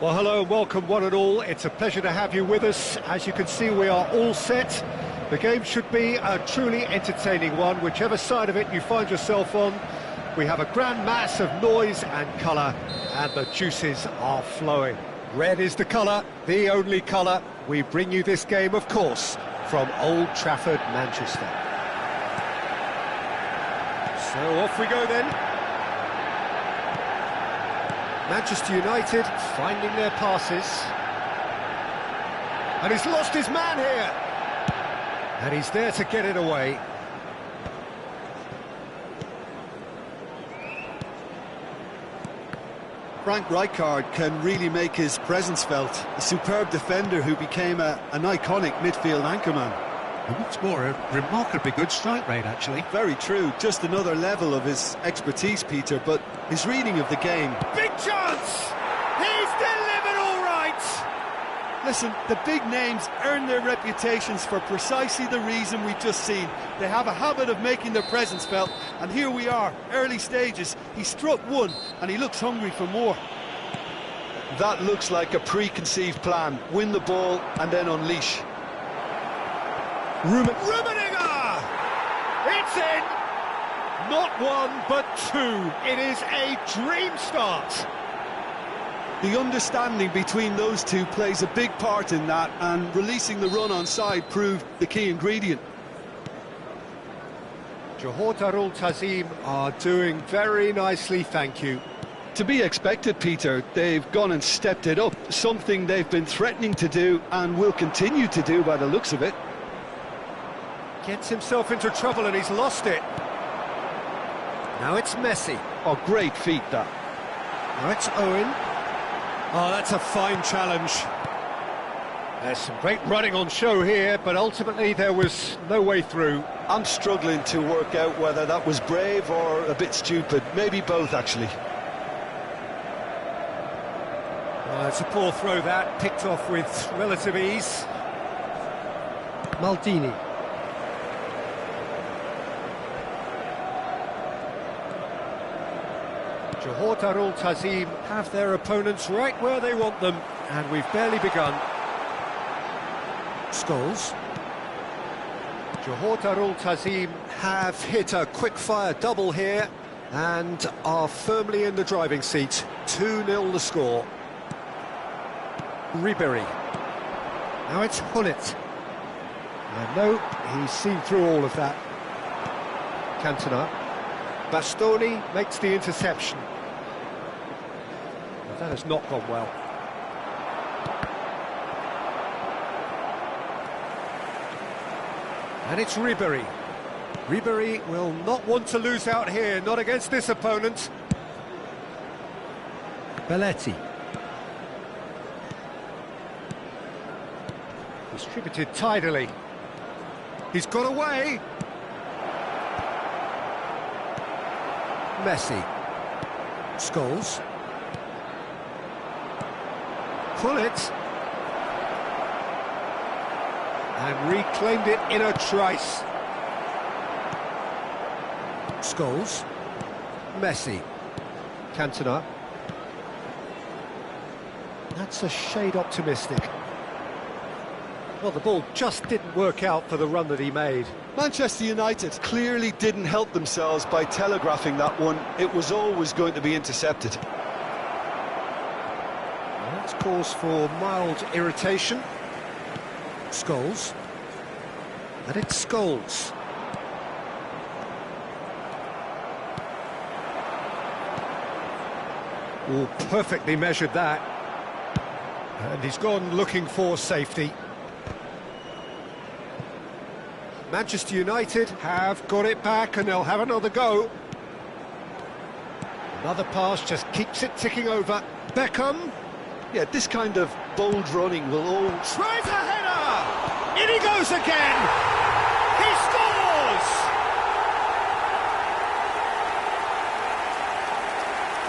Well, hello and welcome one and all. It's a pleasure to have you with us. As you can see, we are all set. The game should be a truly entertaining one, whichever side of it you find yourself on. We have a grand mass of noise and colour, and the juices are flowing. Red is the colour, the only colour. We bring you this game, of course, from Old Trafford, Manchester. So off we go then. Manchester United finding their passes. And he's lost his man here. And he's there to get it away. Frank Rijkaard can really make his presence felt. A superb defender who became an iconic midfield anchorman. And what's more, a remarkably good strike rate, actually. Very true, just another level of his expertise, Peter, but his reading of the game. Big chance! He's delivered all right! Listen, the big names earn their reputations for precisely the reason we've just seen. They have a habit of making their presence felt, and here we are, early stages. He struck one, and he looks hungry for more. That looks like a preconceived plan. Win the ball, and then unleash. Rummenigge! It's in! Not one, but two. It is a dream start. The understanding between those two plays a big part in that, and releasing the run on side proved the key ingredient. Johor Darul Tazim are doing very nicely, thank you. To be expected, Peter. They've gone and stepped it up, something they've been threatening to do and will continue to do by the looks of it. Gets himself into trouble and he's lost it. Now it's Messi. Oh, great feat, that. Now it's Owen. Oh, that's a fine challenge. There's some great running on show here, but ultimately there was no way through. I'm struggling to work out whether that was brave or a bit stupid. Maybe both, actually. It's a poor throw, that. Picked off with relative ease. Maldini. Johor Darul Tazim have their opponents right where they want them, and we've barely begun. Scholes. Johor Darul Tazim have hit a quick-fire double here and are firmly in the driving seat. 2-0 the score. Ribéry. Now it's Hullet. And no, he's seen through all of that. Cantona. Bastoni makes the interception. That has not gone well. And it's Ribéry. Ribéry will not want to lose out here, not against this opponent. Belletti. Distributed tidily. He's got away. Messi. Scholes. Pull it. And reclaimed it in a trice. Scholes. Messi. Cantona. That's a shade optimistic. Well, the ball just didn't work out for the run that he made. Manchester United clearly didn't help themselves by telegraphing that one. It was always going to be intercepted. Well, that's cause for mild irritation. Scholes. And it's Scholes. Oh, perfectly measured that. And he's gone looking for safety. Manchester United have got it back and they'll have another go. Another pass just keeps it ticking over. Beckham. Yeah, this kind of bold running will all... Tries a header! In he goes again! He scores!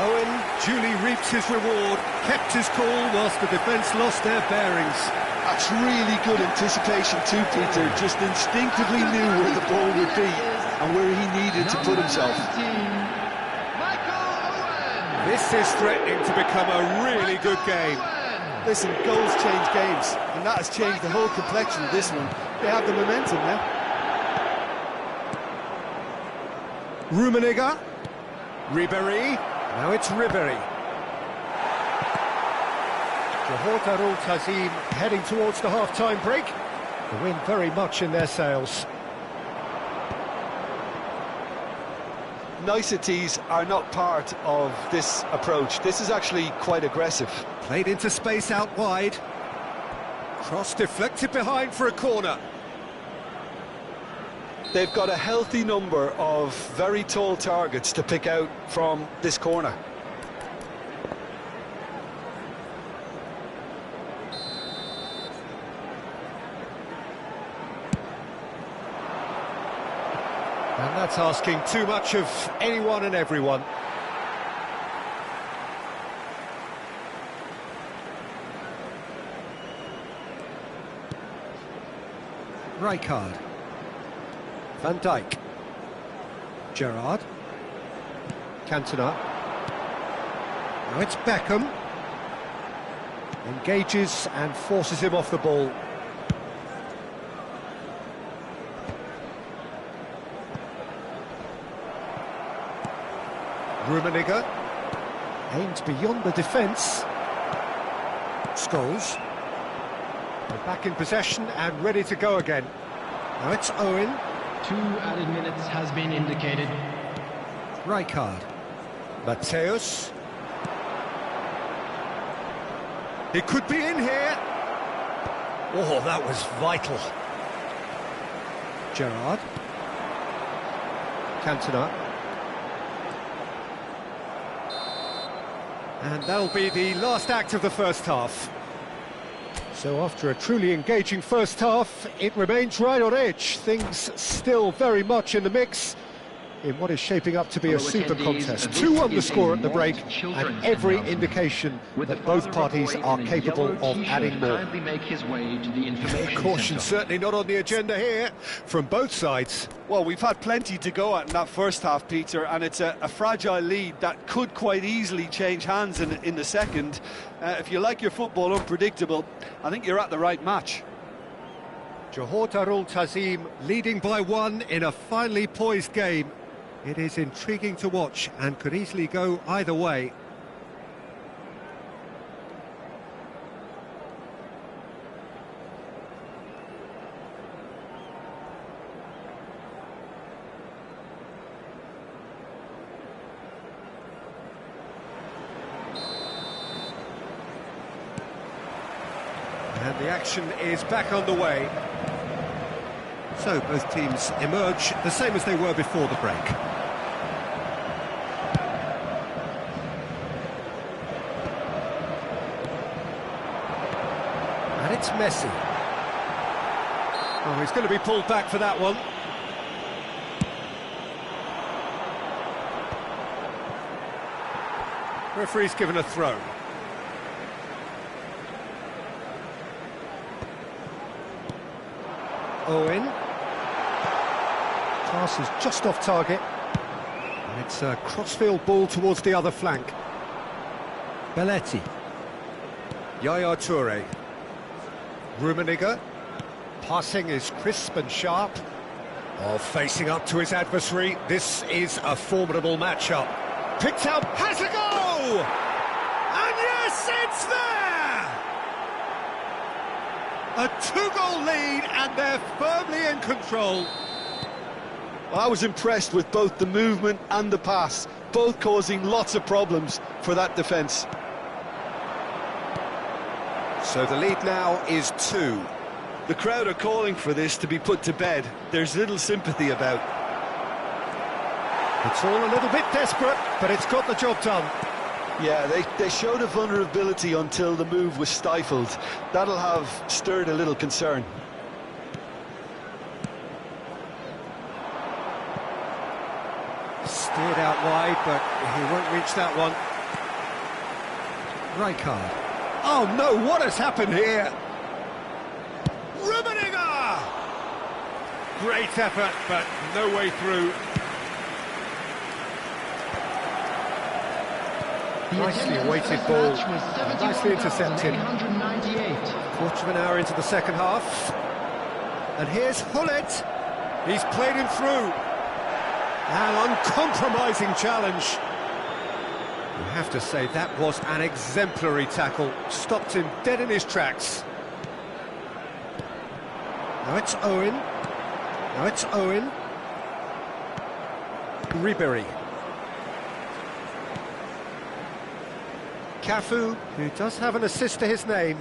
Owen duly reaps his reward, kept his cool whilst the defence lost their bearings. That's really good anticipation too, Peter. Just instinctively knew where the ball would be and where he needed to put himself. This is threatening to become a really good game. Listen, goals change games, and that has changed the whole complexion of this one. They have the momentum now. Rummenigge. Ribéry. Now it's Ribéry. Johor Tazim heading towards the half-time break. The wind very much in their sails. Niceties are not part of this approach. This is actually quite aggressive. Played into space out wide. Cross deflected behind for a corner. They've got a healthy number of very tall targets to pick out from this corner. And that's asking too much of anyone and everyone. Rijkaard. Van Dijk. Gerrard. Cantona. Now it's Beckham. Engages and forces him off the ball. Rummenigge. Aimed beyond the defence. Scholes. They're back in possession and ready to go again. Now it's Owen. 2 added minutes has been indicated. Rijkaard. Mateus. He could be in here. Oh, that was vital. Gerrard. Cantona. And that'll be the last act of the first half. So after a truly engaging first half, it remains right on edge. Things still very much in the mix in what is shaping up to be a super contest. 2-1 the score at the break, and every indication that both parties are capable of adding more. Caution certainly not on the agenda here from both sides. Well, we've had plenty to go at in that first half, Peter, and it's a fragile lead that could quite easily change hands in the second. If you like your football unpredictable, I think you're at the right match. Johor Tazim leading by 1 in a finely poised game. It is intriguing to watch and could easily go either way. And the action is back underway. So both teams emerge the same as they were before the break. And it's Messi. Oh, he's going to be pulled back for that one. Referee's given a throw. Owen. Pass is just off target. And it's a crossfield ball towards the other flank. Belletti. Yaya Toure. Rummenigge. Passing is crisp and sharp. Oh, facing up to his adversary. This is a formidable matchup. Picked out, has a go! And yes, it's there! A two-goal lead, and they're firmly in control. Well, I was impressed with both the movement and the pass, both causing lots of problems for that defence. So the lead now is 2. The crowd are calling for this to be put to bed. There's little sympathy about. It's all a little bit desperate, but it's got the job done. Yeah, they showed a vulnerability until the move was stifled. That'll have stirred a little concern. Steered out wide, but he won't reach that one. Rijkaard. Oh no, what has happened here? Rummenigge! Great effort, but no way through. Nicely awaited ball, nicely intercepted. Quarter of an hour into the second half. And here's Hullet. He's played him through. An uncompromising challenge. You have to say that was an exemplary tackle. Stopped him dead in his tracks. Now it's Owen. Now it's Owen. Ribéry. Cafu, who does have an assist to his name.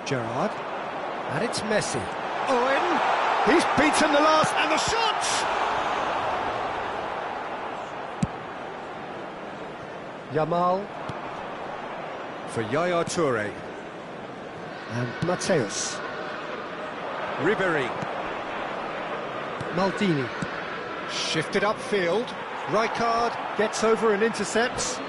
Gerrard. And it's Messi. Owen. He's beaten the last, and the shot! Yamal. For Yaya Toure. And Mateus. Ribéry. Maldini. Shifted upfield. Rijkaard gets over and intercepts.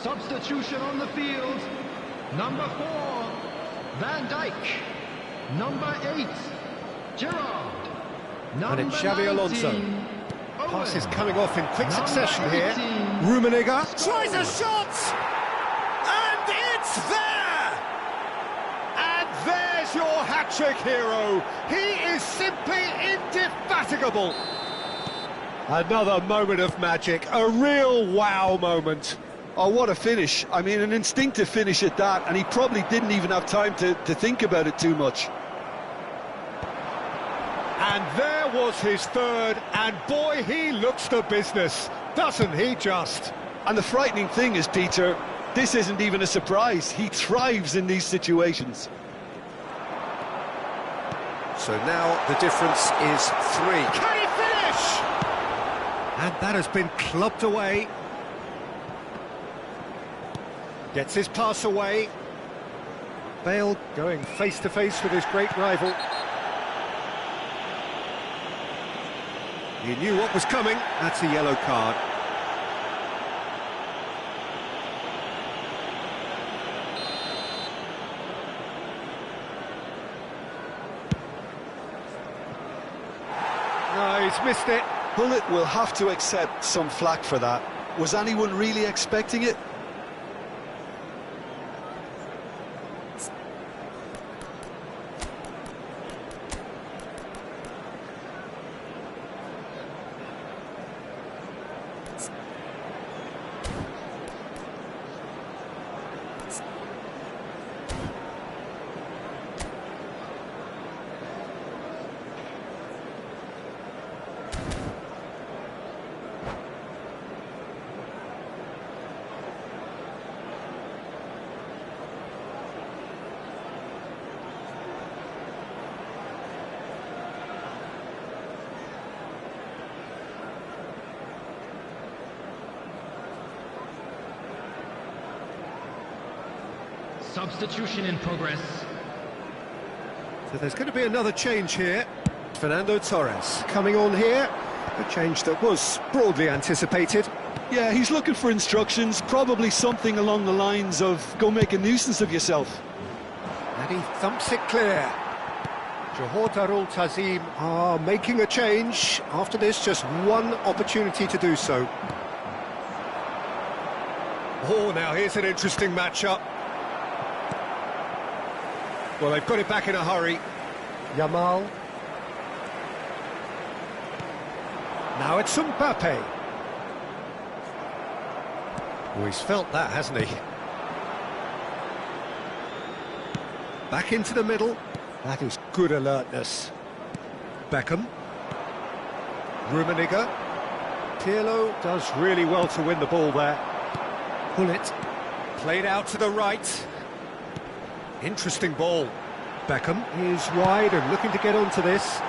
Substitution on the field. Number 4, Van Dijk. Number 8, Gerrard. And it's Xabi Alonso. Owen. Pass is coming off in quick succession Number here. 18. Rummenigge tries a shot! And it's there! And there's your hat-trick hero. He is simply indefatigable. Another moment of magic, a real wow moment. Oh, what a finish. I mean, an instinctive finish at that, and he probably didn't even have time to think about it too much. And there was his third, and boy, he looks the business, doesn't he just? And the frightening thing is, Peter, this isn't even a surprise. He thrives in these situations. So now the difference is 3. Can he finish? And that has been clubbed away. Gets his pass away. Bale going face-to-face with his great rival. He knew what was coming. That's a yellow card. No, he's missed it. Bullet will have to accept some flack for that. Was anyone really expecting it? Substitution in progress. So there's going to be another change here. Fernando Torres coming on here. A change that was broadly anticipated. Yeah, he's looking for instructions, probably something along the lines of, go make a nuisance of yourself. And he thumps it clear. Johor Darul Tazim are making a change. After this, just one opportunity to do so. Oh, now here's an interesting matchup. Well, they've got it back in a hurry. Yamal. Now it's Mbappe. Oh, he's felt that, hasn't he? Back into the middle. That is good alertness. Beckham. Rummenigge. Pirlo does really well to win the ball there. Bullet. Played out to the right. Interesting ball. Beckham is wide and looking to get onto this.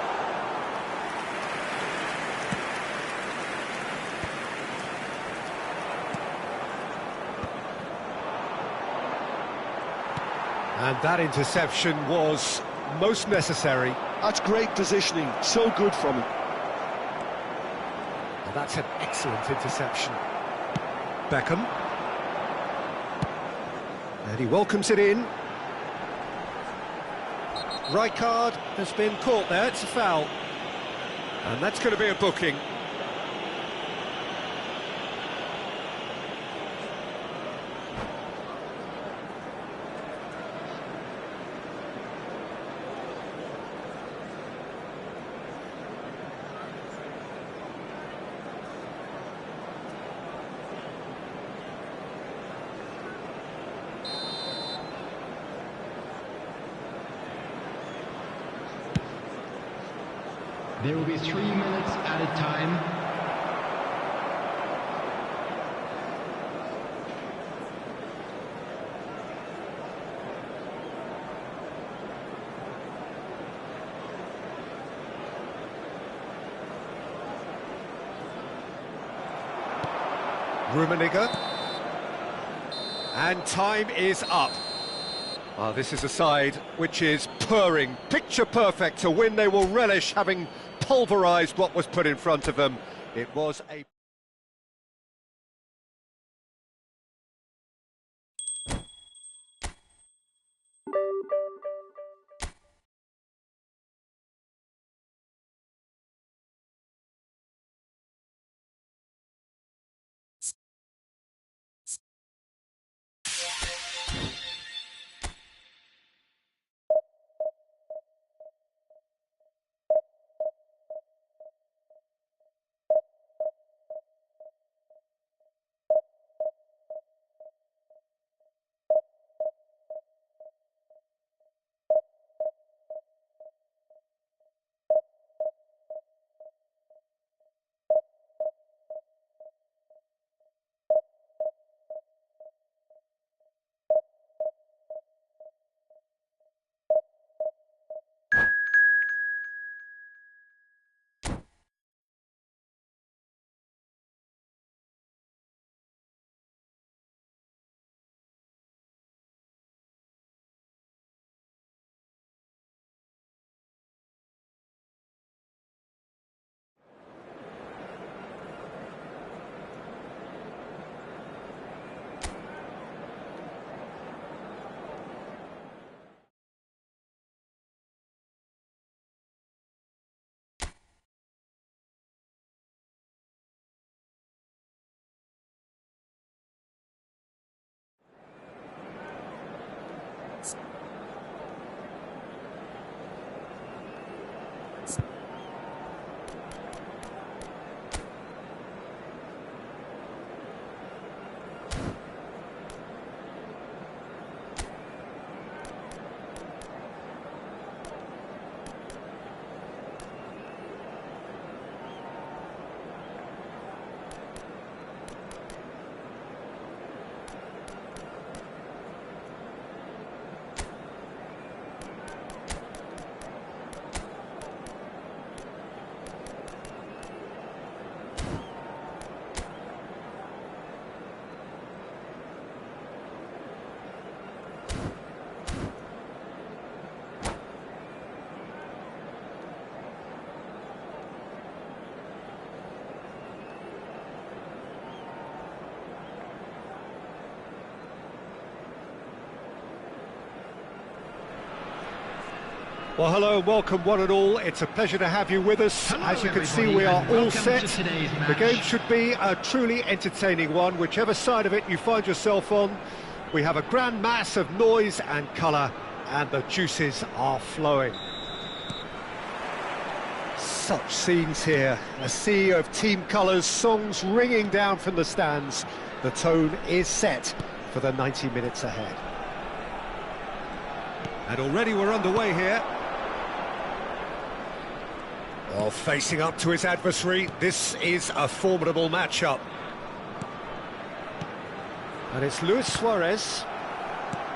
And that interception was most necessary. That's great positioning, so good from him. And that's an excellent interception. Beckham. And he welcomes it in. Right card has been caught there, it's a foul. And that's going to be a booking. There will be 3 minutes added time. Rummenigge. And time is up. Well, this is a side which is purring, picture perfect to win. They will relish having pulverised what was put in front of them. It was a... Well, hello and welcome one and all. It's a pleasure to have you with us. Hello, as you can see, everybody, we are and all welcome set. to today's The match. game should be a truly entertaining one, whichever side of it you find yourself on. We have a grand mass of noise and colour, and the juices are flowing. Such scenes here, a sea of team colours, songs ringing down from the stands. The tone is set for the 90 minutes ahead. And already we're underway here. Well, facing up to his adversary, this is a formidable matchup. And it's Luis Suarez.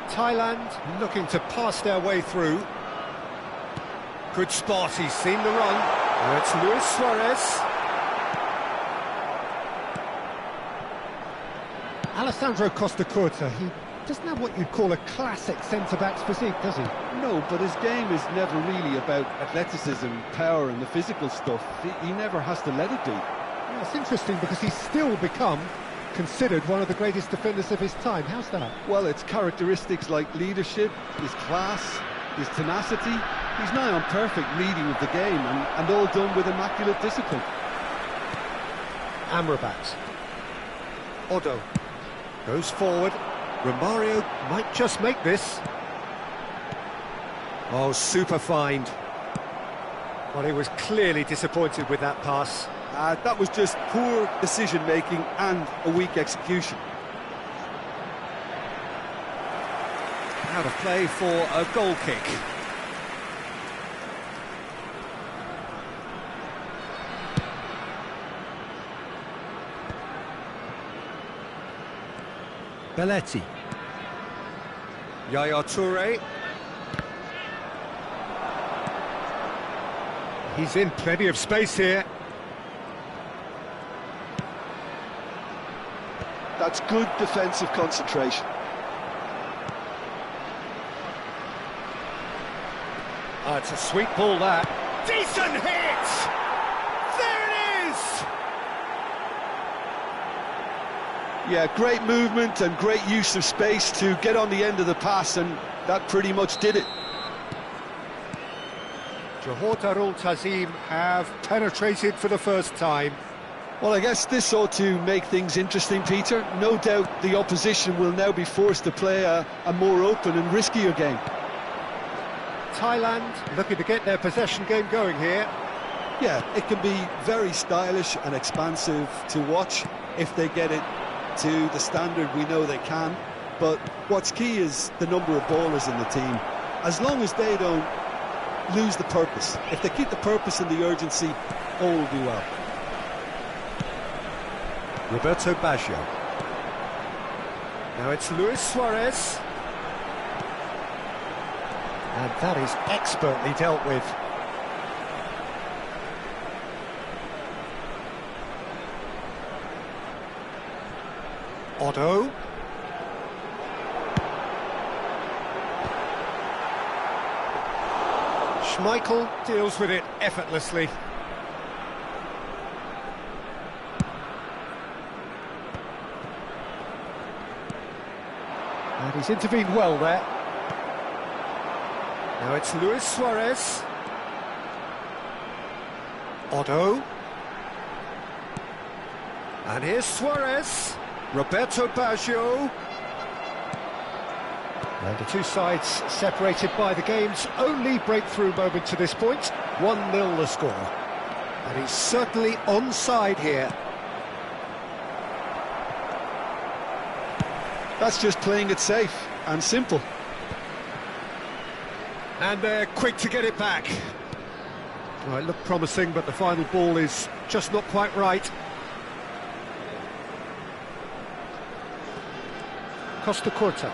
Thailand looking to pass their way through. Good spot, he's seen the run. And it's Luis Suarez. Alessandro Costa Curta, he doesn't have what you'd call a classic centre-back's physique, does he? No, but his game is never really about athleticism, power and the physical stuff. He never has to let it do. Yeah, it's interesting because he's still become considered one of the greatest defenders of his time. How's that? Well, it's characteristics like leadership, his class, his tenacity. He's nigh on perfect reading of the game and all done with immaculate discipline. Amrabat. Odo goes forward. Romario might just make this. Oh, super find. Well, he was clearly disappointed with that pass. That was just poor decision-making and a weak execution. Out of play for a goal kick. Belletti. Yaya Toure. He's in plenty of space here. That's good defensive concentration. Oh, it's a sweet ball, that. Decent hit! There it is! Yeah, great movement and great use of space to get on the end of the pass, and that pretty much did it. Johor Darul Tazim have penetrated for the first time. Well, I guess this ought to make things interesting, Peter. No doubt the opposition will now be forced to play a more open and riskier game. Thailand looking to get their possession game going here. Yeah, it can be very stylish and expansive to watch if they get it to the standard we know they can. But what's key is the number of ballers in the team. As long as they don't lose the purpose, if they keep the purpose and the urgency, all will be well. Roberto Baggio. Now it's Luis Suarez. And that is expertly dealt with. Otto. Schmeichel deals with it effortlessly. And he's intervened well there. Now it's Luis Suarez. Otto. And here's Suarez. Roberto Baggio. And the two sides separated by the game's only breakthrough moment to this point. 1-0 the score. And he's certainly onside here. That's just playing it safe and simple. And they're quick to get it back. Well, it looked promising, but the final ball is just not quite right. Costa Curta.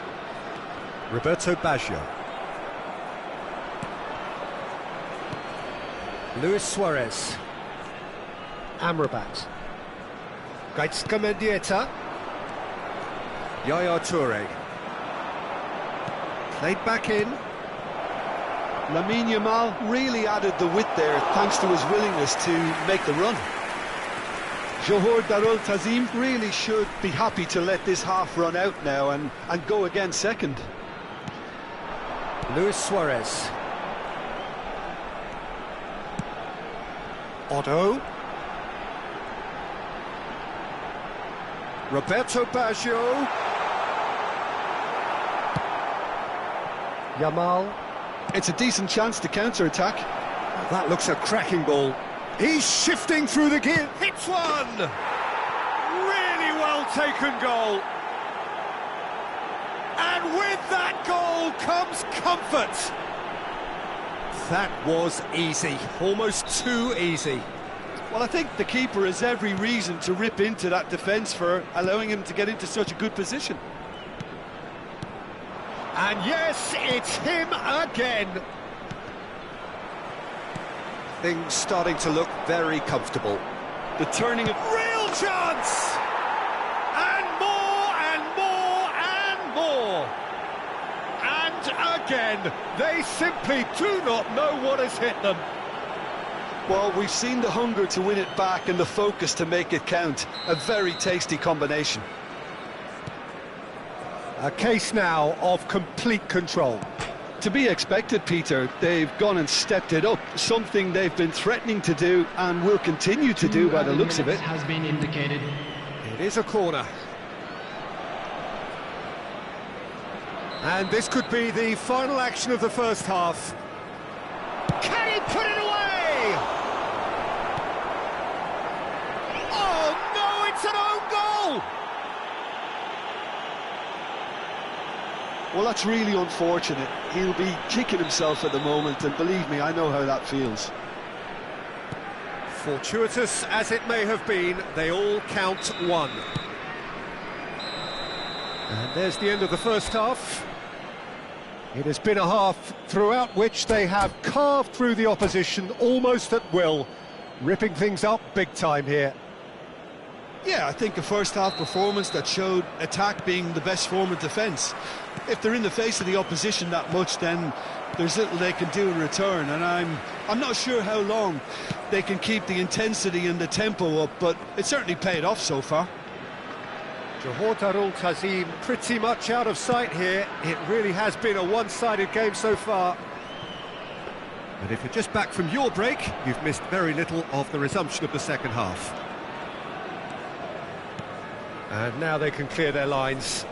Roberto Baggio. Luis Suarez. Amrabat. Gaitska Mendieta. Yaya Toure. Played back in. Lamine Yamal really added the width there thanks to his willingness to make the run. Johor Darul Tazim really should be happy to let this half run out now and go again second. Luis Suarez. Otto. Roberto Baggio. Yamal. It's a decent chance to counter-attack. That looks a cracking ball. He's shifting through the gear. Hits one! Really well taken goal. And with that goal comes comfort. That was easy, almost too easy. Well, I think the keeper has every reason to rip into that defence for allowing him to get into such a good position. And yes, it's him again. Things starting to look very comfortable. The turning of... Real chance! And more, and more, and more. And again, they simply do not know what has hit them. Well, we've seen the hunger to win it back and the focus to make it count. A very tasty combination. A case now of complete control. To be expected, Peter. They've gone and stepped it up, something they've been threatening to do and will continue to do by the looks of it. Has been indicated. It is a corner. And this could be the final action of the first half. Can he put it away? Oh no, it's an own goal! Well, that's really unfortunate. He'll be kicking himself at the moment, and believe me, I know how that feels. Fortuitous as it may have been, they all count one. And there's the end of the first half. It has been a half throughout which they have carved through the opposition almost at will, ripping things up big time here. Yeah, I think a first-half performance that showed attack being the best form of defence. If they're in the face of the opposition that much, then there's little they can do in return, and I'm not sure how long they can keep the intensity and the tempo up, but it certainly paid off so far. Johor Darul Tazim pretty much out of sight here. It really has been a one-sided game so far. And if you're just back from your break, you've missed very little of the resumption of the second half. And now they can clear their lines.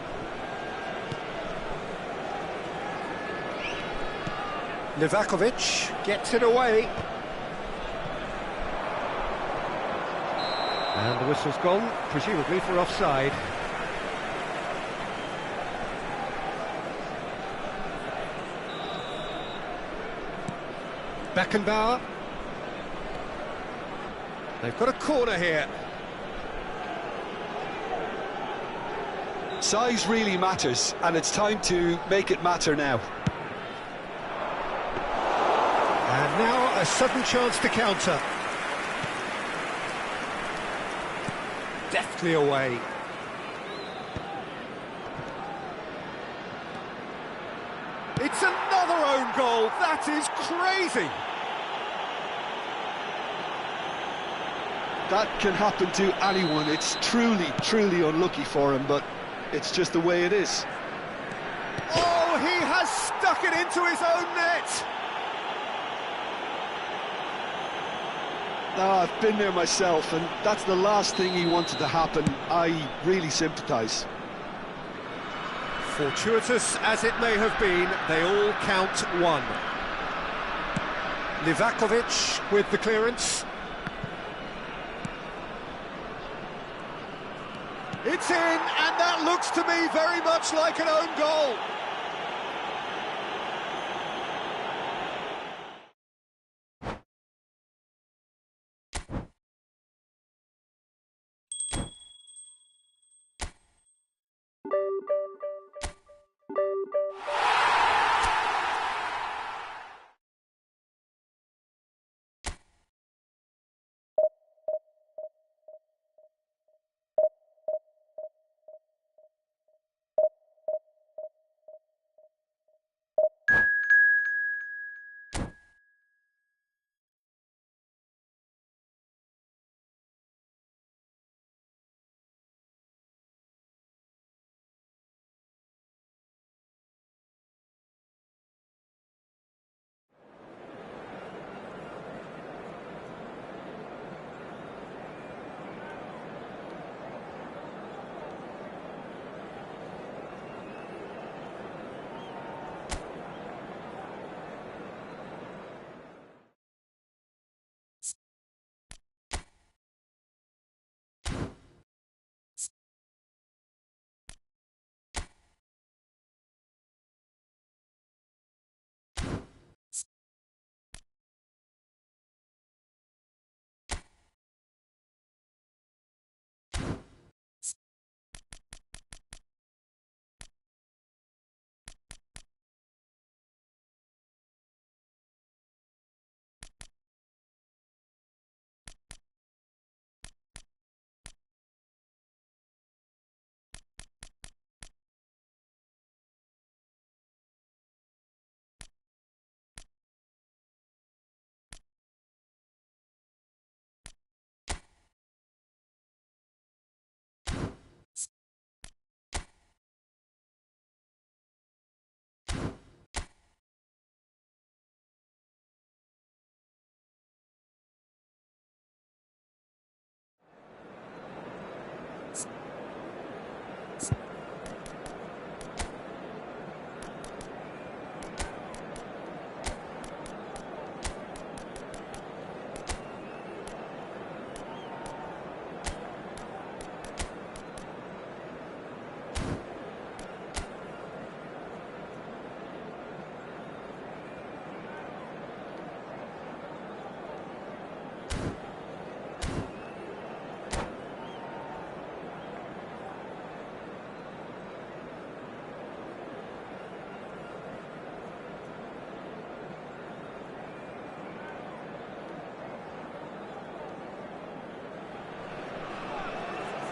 Livakovic gets it away. And the whistle's gone, presumably for offside. Beckenbauer. They've got a corner here. Size really matters, and it's time to make it matter now. And now a sudden chance to counter. Deftly away. It's another own goal. That is crazy. That can happen to anyone. It's truly, truly unlucky for him, but it's just the way it is. Oh, he has stuck it into his own net. I've been there myself, and that's the last thing he wanted to happen. I really sympathise. Fortuitous as it may have been, they all count one. Livakovic with the clearance. It's in, and that looks to me very much like an own goal.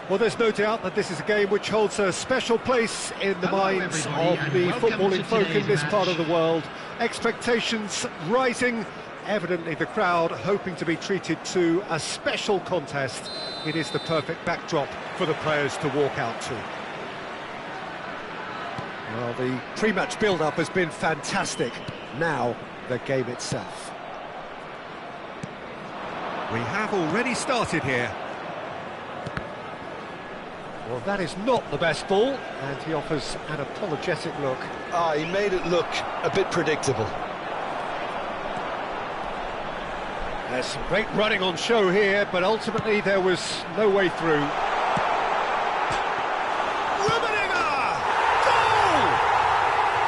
Well, there's no doubt that this is a game which holds a special place in the minds everybody, of and the welcome footballing to folk in today's this part of the match. world. Expectations rising, evidently the crowd hoping to be treated to a special contest. It is the perfect backdrop for the players to walk out to. Well, the pre-match build-up has been fantastic. Now, the game itself. We have already started here. Well, that is not the best ball, and he offers an apologetic look. He made it look a bit predictable. There's some great running on show here, but ultimately there was no way through.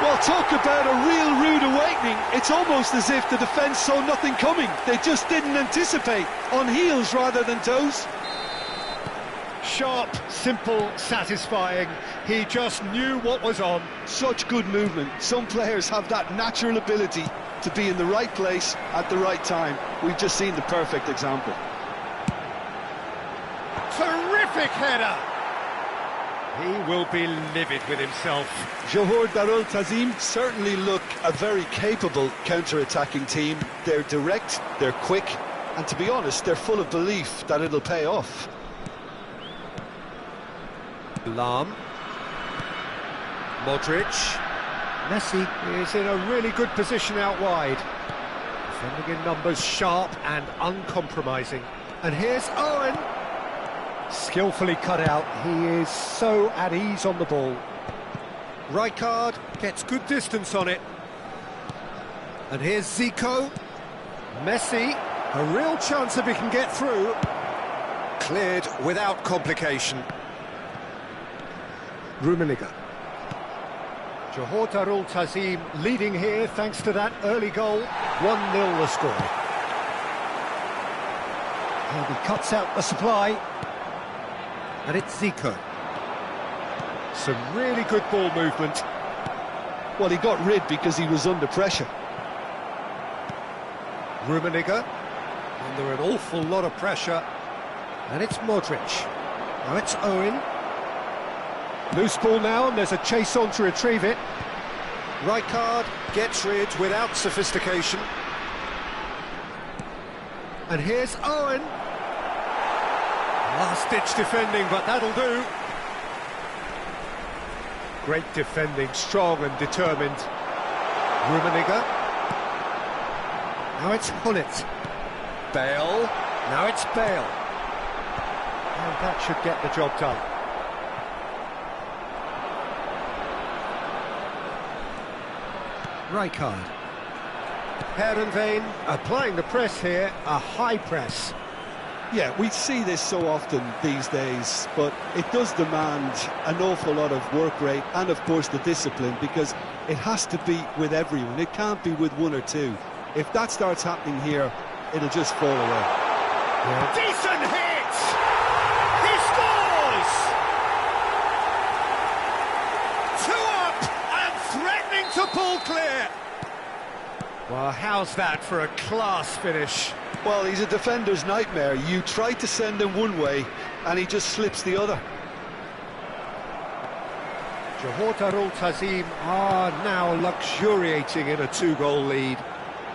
Well, talk about a real rude awakening. It's almost as if the defence saw nothing coming. They just didn't anticipate, on heels rather than toes. Sharp, simple, satisfying. He just knew what was on. Such good movement. Some players have that natural ability to be in the right place at the right time. We've just seen the perfect example. Terrific header! He will be livid with himself. Johor Darul Tazim certainly look a very capable counter-attacking team. They're direct, they're quick, and to be honest, they're full of belief that it'll pay off. Lam. Modric. Messi is in a really good position out wide. Defending in numbers, sharp and uncompromising. And here's Owen. Skillfully cut out. He is so at ease on the ball. Rijkaard gets good distance on it. And here's Zico. Messi. A real chance if he can get through. Cleared without complication. Rummenigge. Johor Darul Tazim leading here thanks to that early goal. 1-0 the score. And he cuts out the supply. And it's Zico. Some really good ball movement. Well, he got rid because he was under pressure. Rummenigge. Under an awful lot of pressure. And it's Modric. Now it's Owen. Loose ball now, and there's a chase on to retrieve it. Rijkaard gets rid without sophistication. And here's Owen. Last-ditch defending, but that'll do. Great defending, strong and determined. Rummenigge. Now it's Hullet. Bale. Now it's Bale. And that should get the job done. Rijkaard. Heerenveen applying the press here, a high press. Yeah, we see this so often these days, but it does demand an awful lot of work rate and, of course, the discipline, because it has to be with everyone. It can't be with one or two. If that starts happening here, it'll just fall away. Yeah. Decent hit! He scores! 2 up and threatening to pull clear. Well, how's that for a class finish? Well, he's a defender's nightmare. You try to send him one way, and he just slips the other. Johor Darul Tazim are now luxuriating in a 2-goal lead.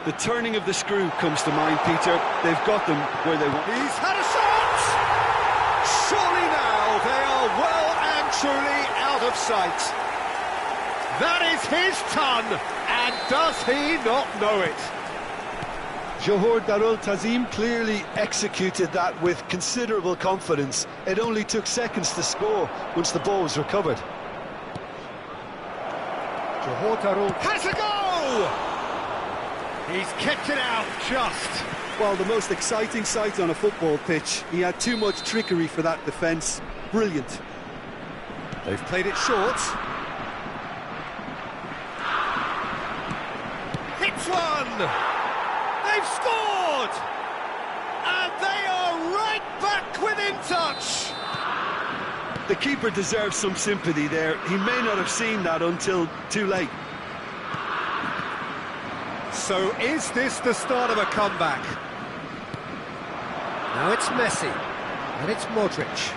The turning of the screw comes to mind, Peter. They've got them where they want. He's had a shot! Surely now they are well and truly out of sight. That is his ton, and does he not know it? Johor Darul Tazim clearly executed that with considerable confidence. It only took seconds to score once the ball was recovered. Johor Darul has a goal! He's kept it out just. Well, the most exciting sight on a football pitch. He had too much trickery for that defence. Brilliant. They've played it short. Hits one! They've scored! And they are right back within touch! The keeper deserves some sympathy there. He may not have seen that until too late. So is this the start of a comeback? Now it's Messi, and it's Modric.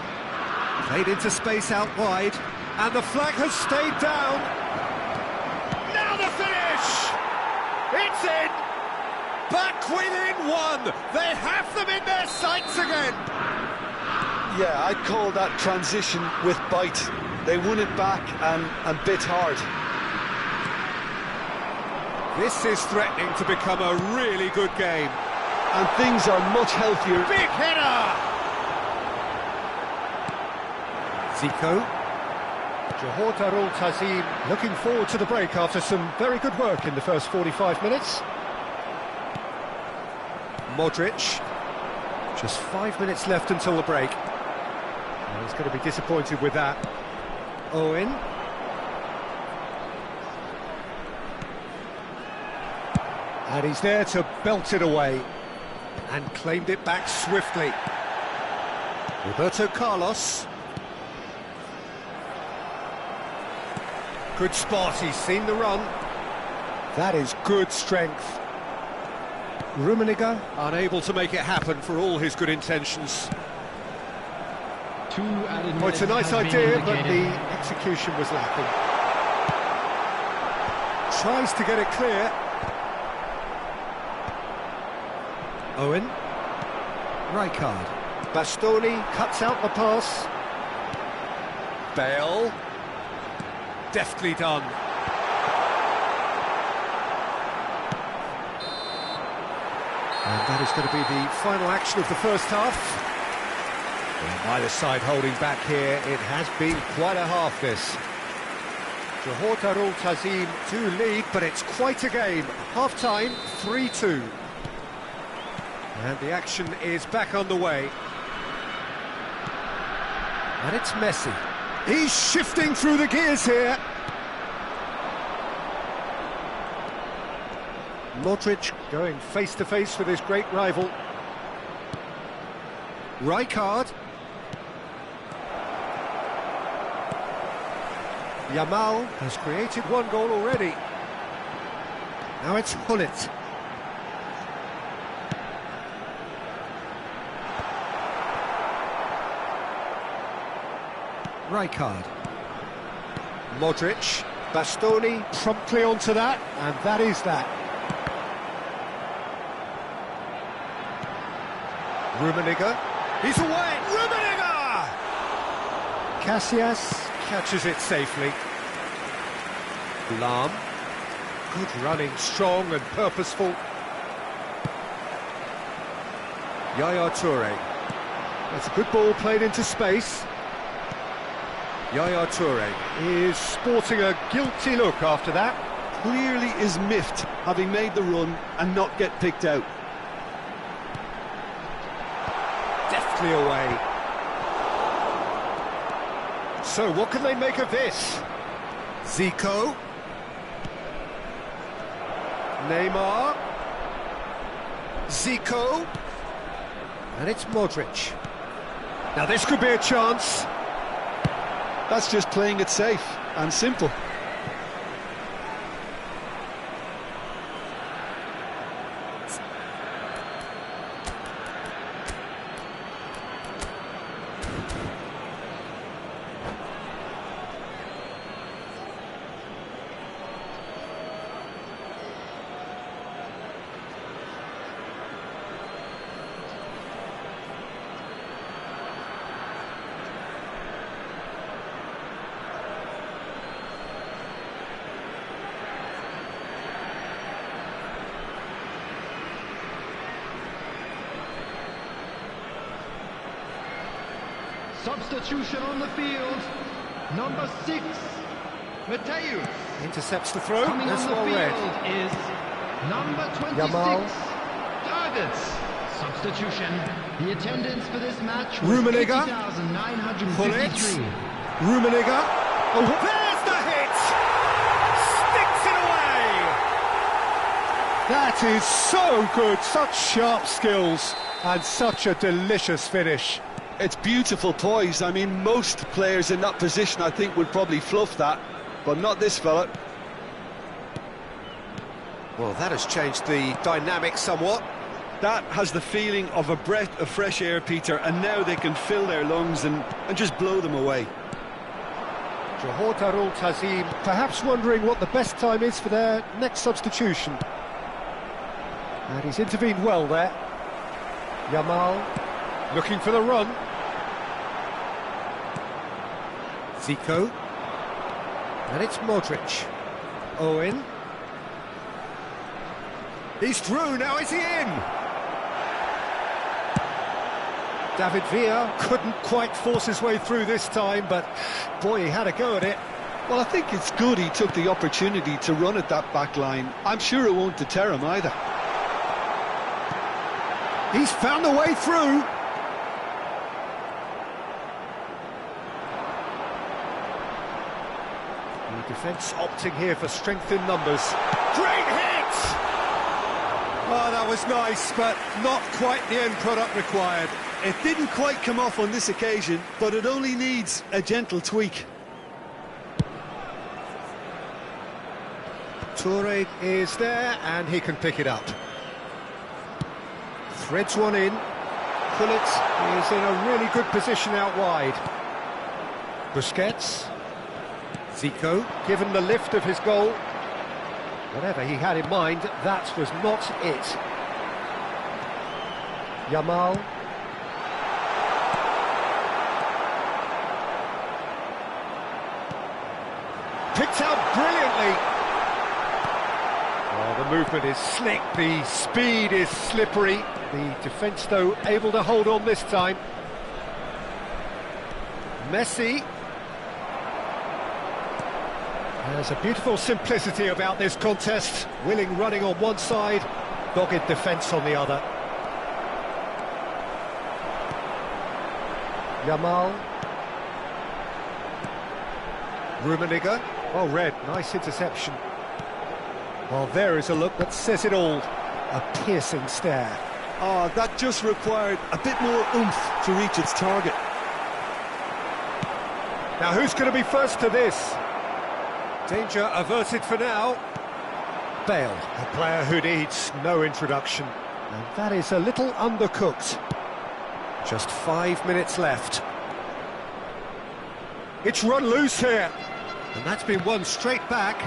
Played into space out wide, and the flag has stayed down. Now the finish! It's in! Back within one! They have them in their sights again! Yeah, I'd call that transition with bite. They won it back and bit hard. This is threatening to become a really good game. And things are much healthier. Big header! Zico. Johor Darul Tazim looking forward to the break after some very good work in the first 45 minutes. Modric. Just 5 minutes left until the break. Well, he's going to be disappointed with that. Owen. And he's there to belt it away. And claimed it back swiftly. Roberto Carlos. Good spot, he's seen the run. That is good strength. Rummenigge unable to make it happen for all his good intentions. Oh, it's a nice idea, but the execution was lacking. Tries to get it clear. Owen. Rijkaard. Bastoni cuts out the pass. Bale. Deftly done. And that is going to be the final action of the first half. And neither side holding back here. It has been quite a half, this. Johor Darul Tazim do lead, but it's quite a game. Half-time, 3-2. And the action is back on the way. And it's Messi. He's shifting through the gears here. Modric going face-to-face with his great rival. Rijkaard. Yamal has created one goal already. Now it's Hullet. Rijkaard. Modric. Bastoni promptly onto that, and that is that. Rummenigge. He's away! Rummenigge! Casillas catches it safely. Lahm. Good running, strong and purposeful. Yaya Toure. That's a good ball played into space. Yaya Toure is sporting a guilty look after that. Clearly is miffed, having made the run and not get picked out. Deftly away. So what can they make of this? Zico. Neymar. Zico. And it's Modric. Now this could be a chance. That's just playing it safe and simple. Substitution on the field. Number 6, Mateus. Intercepts the throw. Coming That's on the well field read. is number 26, Yamal. Targets. Substitution. The attendance for this match was Rummenigge. 80,953. Rummenigge. Oh, there's the hit! Sticks it away! That is so good. Such sharp skills and such a delicious finish. It's beautiful poise. I mean, most players in that position, I think, would probably fluff that, but not this fella. Well, that has changed the dynamic somewhat. That has the feeling of a breath of fresh air, Peter, and now they can fill their lungs and just blow them away. Johor Tazim perhaps wondering what the best time is for their next substitution. And he's intervened well there. Yamal looking for the run. Zico. And it's Modric. Owen. He's through, now is he in? David Villa couldn't quite force his way through this time, but boy, he had a go at it. Well, I think it's good he took the opportunity to run at that back line. I'm sure it won't deter him either. He's found a way through. The defence opting here for strength in numbers. Great hit! Oh, that was nice, but not quite the end product required. It didn't quite come off on this occasion, but it only needs a gentle tweak. Toure is there, and he can pick it up. Threads one in. Gullit is in a really good position out wide. Busquets. Zico, given the lift of his goal. Whatever he had in mind, that was not it. Yamal. Picked out brilliantly. Oh, the movement is slick, the speed is slippery. The defence, though, able to hold on this time. Messi. There's a beautiful simplicity about this contest. Willing running on one side, dogged defence on the other. Yamal. Rummenigge. Well read, nice interception. Well, there is a look that says it all. A piercing stare. Oh, that just required a bit more oomph to reach its target. Now, who's going to be first to this? Danger averted for now. Bale, a player who needs no introduction. And that is a little undercooked. Just 5 minutes left. It's run loose here. And that's been won straight back.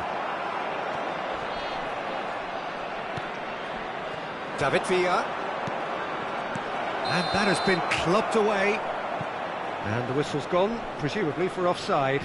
David Villa. And that has been clubbed away. And the whistle's gone, presumably for offside.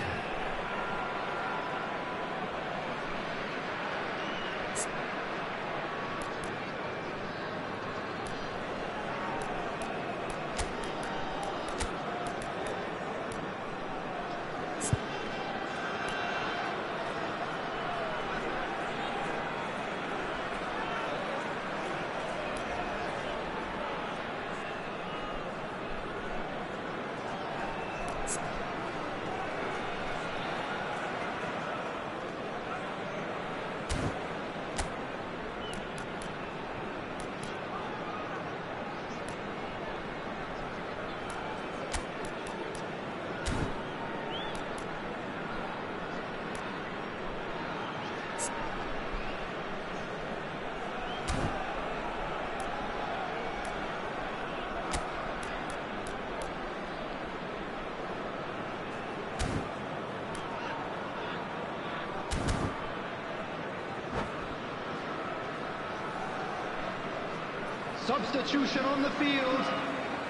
Substitution on the field.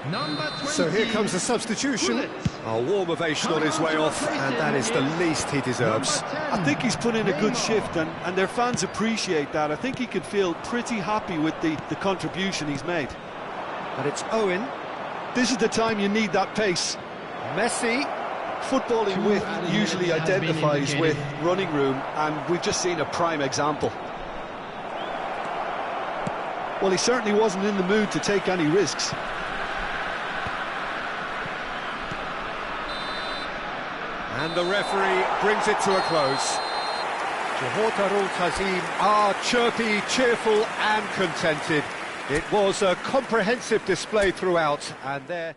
Number 20. So here comes the substitution. A warm ovation on his way off, and that is the least he deserves. I think he's put in a good shift, and their fans appreciate that. I think he could feel pretty happy with the contribution he's made. But it's Owen. This is the time you need that pace. Messi. Footballing width usually identifies with running room, and we've just seen a prime example. Well, he certainly wasn't in the mood to take any risks. And the referee brings it to a close. Johor Tazim are chirpy, cheerful and contented. It was a comprehensive display throughout, and there...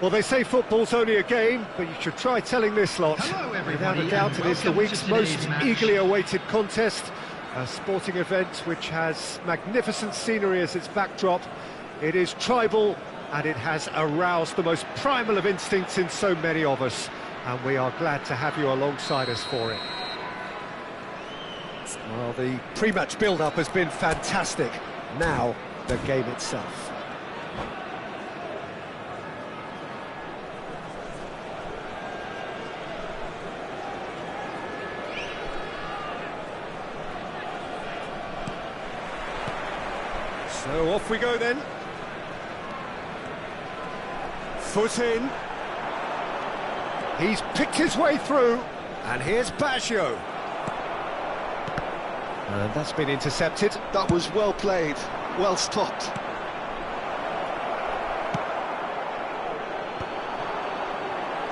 Well, they say football's only a game, but you should try telling this lot. Hello, Without everybody, a doubt, and it is the welcome to week's today's most match. eagerly awaited contest. A sporting event which has magnificent scenery as its backdrop. It is tribal, and it has aroused the most primal of instincts in so many of us. And we are glad to have you alongside us for it. Well, the pre-match build-up has been fantastic. Now, the game itself. So off we go then. Foot in. He's picked his way through. And here's Baggio. And that's been intercepted. That was well played, well stopped.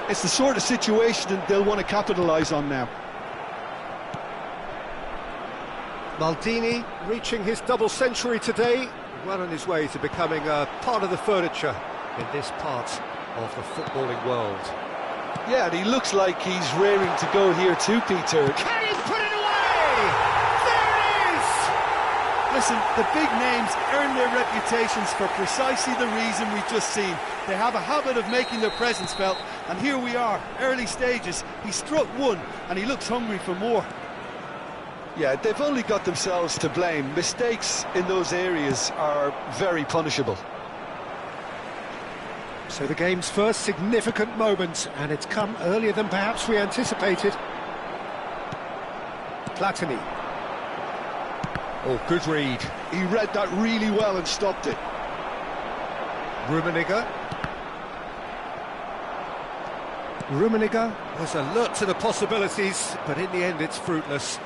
It's the sort of situation that they'll want to capitalise on now. Maldini reaching his double century today, well on his way to becoming a part of the furniture in this part of the footballing world. Yeah, and he looks like he's raring to go here too, Peter. Can he put it away? There it is! Listen, the big names earn their reputations for precisely the reason we've just seen. They have a habit of making their presence felt, and here we are, early stages. He struck one, and he looks hungry for more. Yeah, they've only got themselves to blame. Mistakes in those areas are very punishable. So the game's first significant moment, and it's come earlier than perhaps we anticipated. Platini. Oh, good read. He read that really well and stopped it. Rummenigge. Rummenigge was alert to the possibilities, but in the end it's fruitless.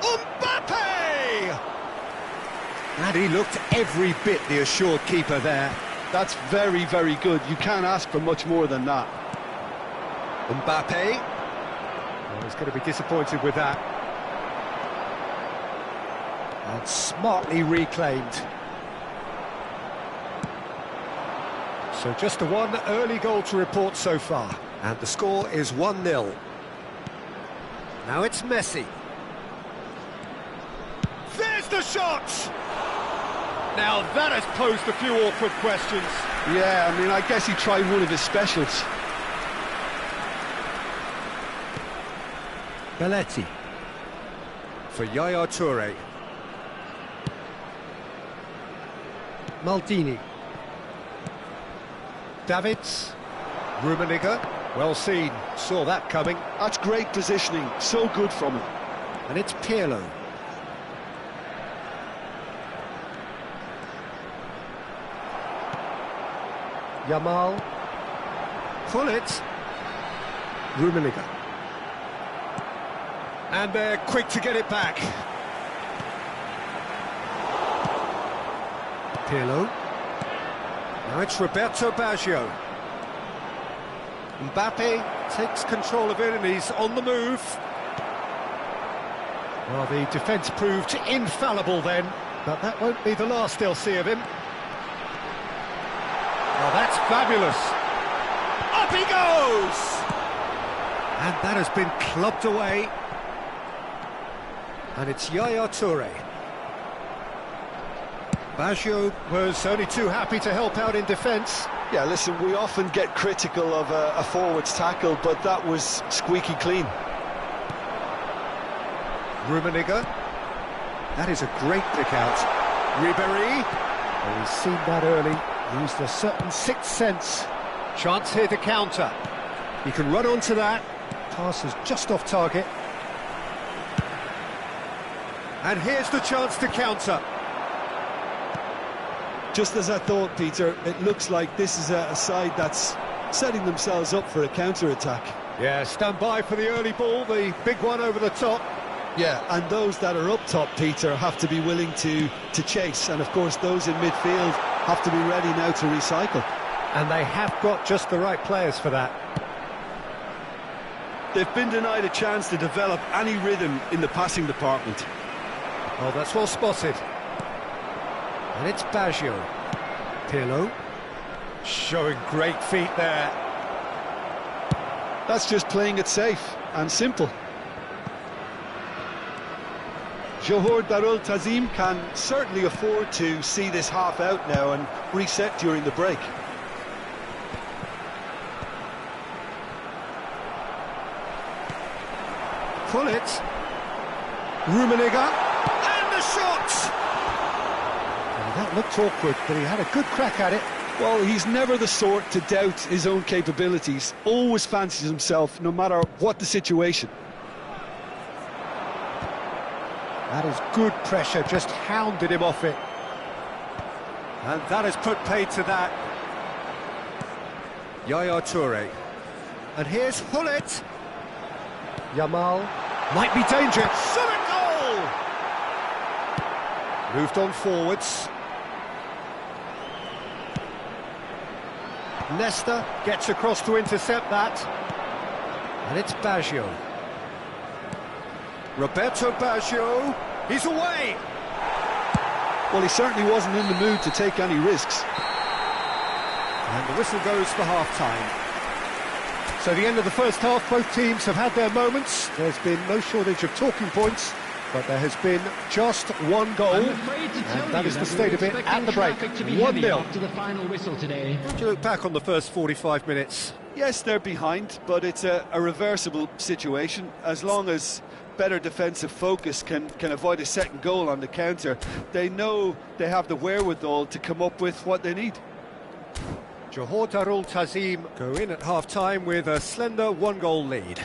Mbappe! And he looked every bit the assured keeper there. That's very, very good. You can't ask for much more than that. Mbappe. Well, he's going to be disappointed with that. And smartly reclaimed. So just the one early goal to report so far. And the score is 1-0. Now it's Messi. There's the shot! Now that has posed a few awkward questions. Yeah, I mean, I guess he tried one of his specials. Belletti. For Yaya Toure. Maldini. Davids. Rummenigge. Well seen. Saw that coming. That's great positioning. So good from him. And it's Pirlo. Yamal. Pull it. Rummenigge. And they're quick to get it back. Pirlo. Now it's Roberto Baggio. Mbappe takes control of it and he's on the move. Well, the defence proved infallible then, but that won't be the last they'll see of him. Well, that's fabulous. Up he goes! And that has been clubbed away. And it's Yaya Toure. Baggio was only too happy to help out in defence. Yeah, listen, we often get critical of a forward's tackle, but that was squeaky clean. Rummenigge. That is a great pick out. Ribéry. Oh, he's seen that early. Used a certain sixth sense. Chance here to counter. He can run onto that. Pass is just off target. And here's the chance to counter. Just as I thought, Peter, it looks like this is a side that's setting themselves up for a counter-attack. Yeah, stand by for the early ball, the big one over the top. Yeah, and those that are up top, Peter, have to be willing to chase. And, of course, those in midfield have to be ready now to recycle. And they have got just the right players for that. They've been denied a chance to develop any rhythm in the passing department. Oh, that's well spotted. And it's Baggio. Pirlo. Showing great feet there. That's just playing it safe and simple. Johor Darul Tazim can certainly afford to see this half out now and reset during the break. Pull it. Rummenigge. And the shot! And that looked awkward, but he had a good crack at it. Well, he's never the sort to doubt his own capabilities. Always fancies himself, no matter what the situation. That is good pressure, just hounded him off it. And that has put paid to that. Yaya Toure. And here's Hullet. Yamal. Might be dangerous. Solid goal! Moved on forwards. Nesta gets across to intercept that. And it's Baggio. Roberto Baggio. He's away! Well, he certainly wasn't in the mood to take any risks. And the whistle goes for half-time. So the end of the first half, both teams have had their moments. There's been no shortage of talking points, but there has been just one goal, and that is the state of it at the break. 1-0. After the final whistle today. How do you look back on the first 45 minutes? Yes, they're behind, but it's a reversible situation. As long as better defensive focus can avoid a second goal on the counter, they know they have the wherewithal to come up with what they need. Johor Darul Tazim go in at half-time with a slender one-goal lead.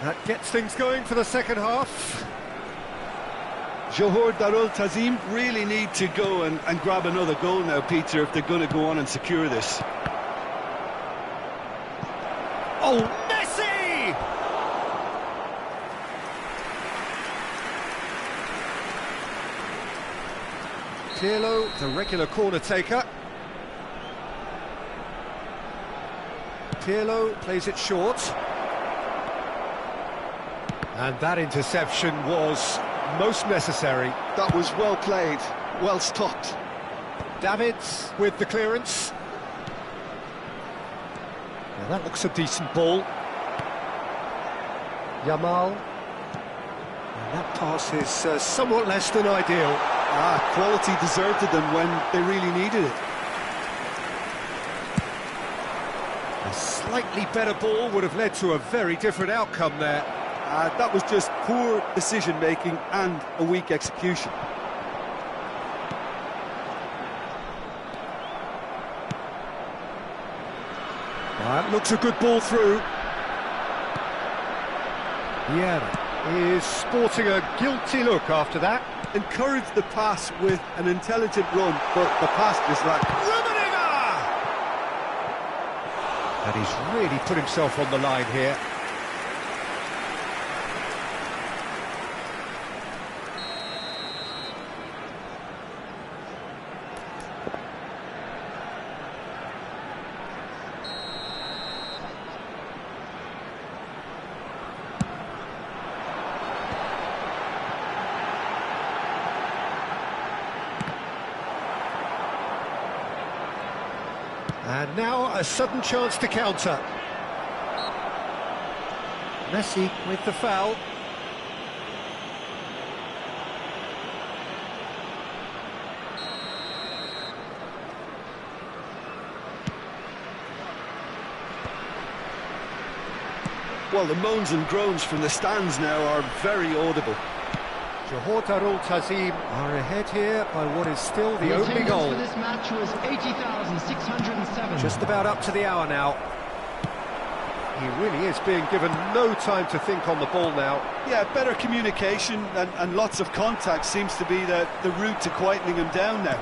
That gets things going for the second half. Johor Darul Tazim really need to go and grab another goal now, Peter, if they're going to go on and secure this. Oh, Messi! Pirlo, the regular corner taker. Pirlo plays it short. And that interception was most necessary. That was well played, well stopped. Davids with the clearance. Now that looks a decent ball. Yamal. And that pass is somewhat less than ideal. Quality deserted them when they really needed it. A slightly better ball would have led to a very different outcome there. That was just poor decision-making and a weak execution. That looks a good ball through. Vieira is sporting a guilty look after that. Encouraged the pass with an intelligent run, but the pass just lacked. Rummenigge! And he's really put himself on the line here. And now a sudden chance to counter. Messi with the foul. Well, the moans and groans from the stands now are very audible. Johor Darul Tazim are ahead here by what is still the only goal. For this match was 80,607. Just about up to the hour now. He really is being given no time to think on the ball now. Yeah, better communication and lots of contact seems to be the route to quietening him down now.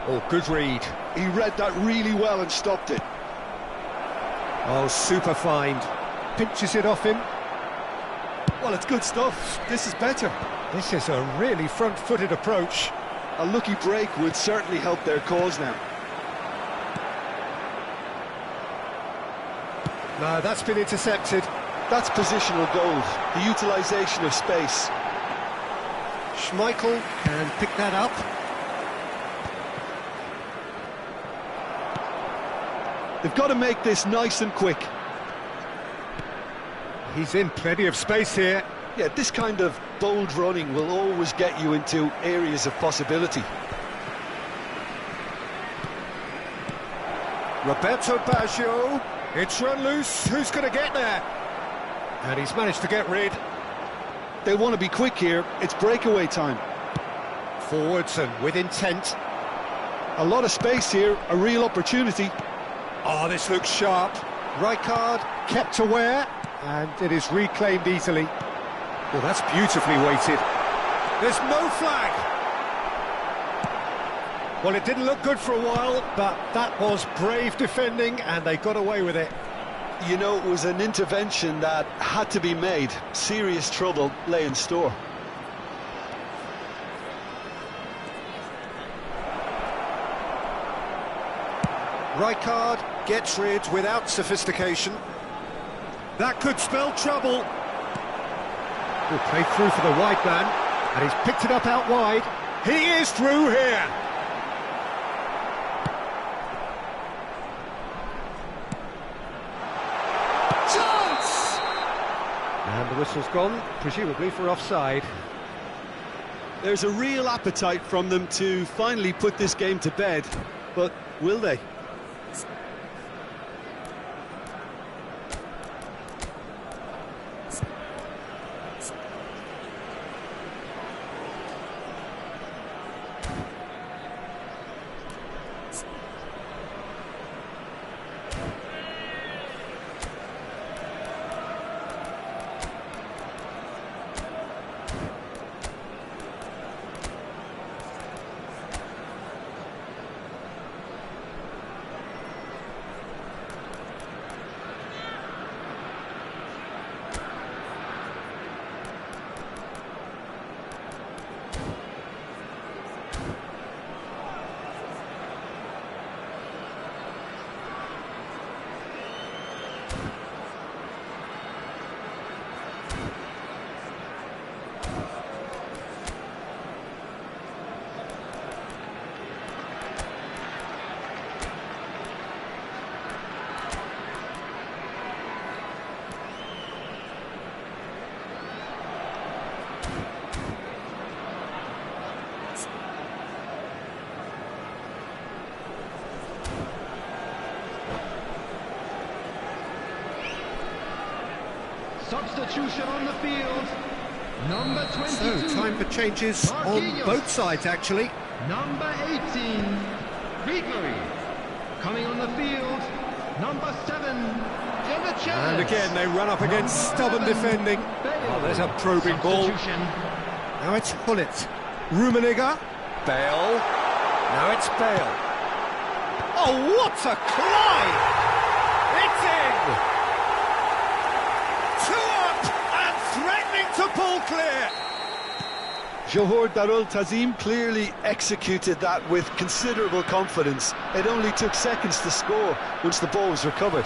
Oh, good read. He read that really well and stopped it. Oh, super find. pinches it off him. Well, it's good stuff. This is better. This is a really front-footed approach. A lucky break would certainly help their cause now. No, that's been intercepted. That's positional gold, the utilisation of space. Schmeichel can pick that up. They've got to make this nice and quick. He's in plenty of space here. Yeah, this kind of bold running will always get you into areas of possibility. Roberto Baggio. It's run loose. Who's going to get there? And he's managed to get rid. They want to be quick here. It's breakaway time. Forwards and with intent. A lot of space here, a real opportunity. Oh, this looks sharp. Rijkaard kept aware, and it is reclaimed easily. Well, that's beautifully weighted. There's no flag. Well, it didn't look good for a while, but that was brave defending, and they got away with it. You know, it was an intervention that had to be made. Serious trouble lay in store. Rijkaard gets rid without sophistication. That could spell trouble. Will play through for the wide man, and he's picked it up out wide. He is through here. Chance! And the whistle's gone, presumably for offside. There's a real appetite from them to finally put this game to bed, but will they? Substitution on the field. Number 22. So, time for changes on both sides, actually. Number 18, Riegler. Coming on the field, number 7, Jevachez. And again, they run up against stubborn defending. Oh, there's a probing ball. Now it's Hullet. Rummenigge. Bale. Now it's Bale. Oh, what a climb! It's in! Threatening to pull clear. Johor Darul Tazim clearly executed that with considerable confidence. It only took seconds to score once the ball was recovered.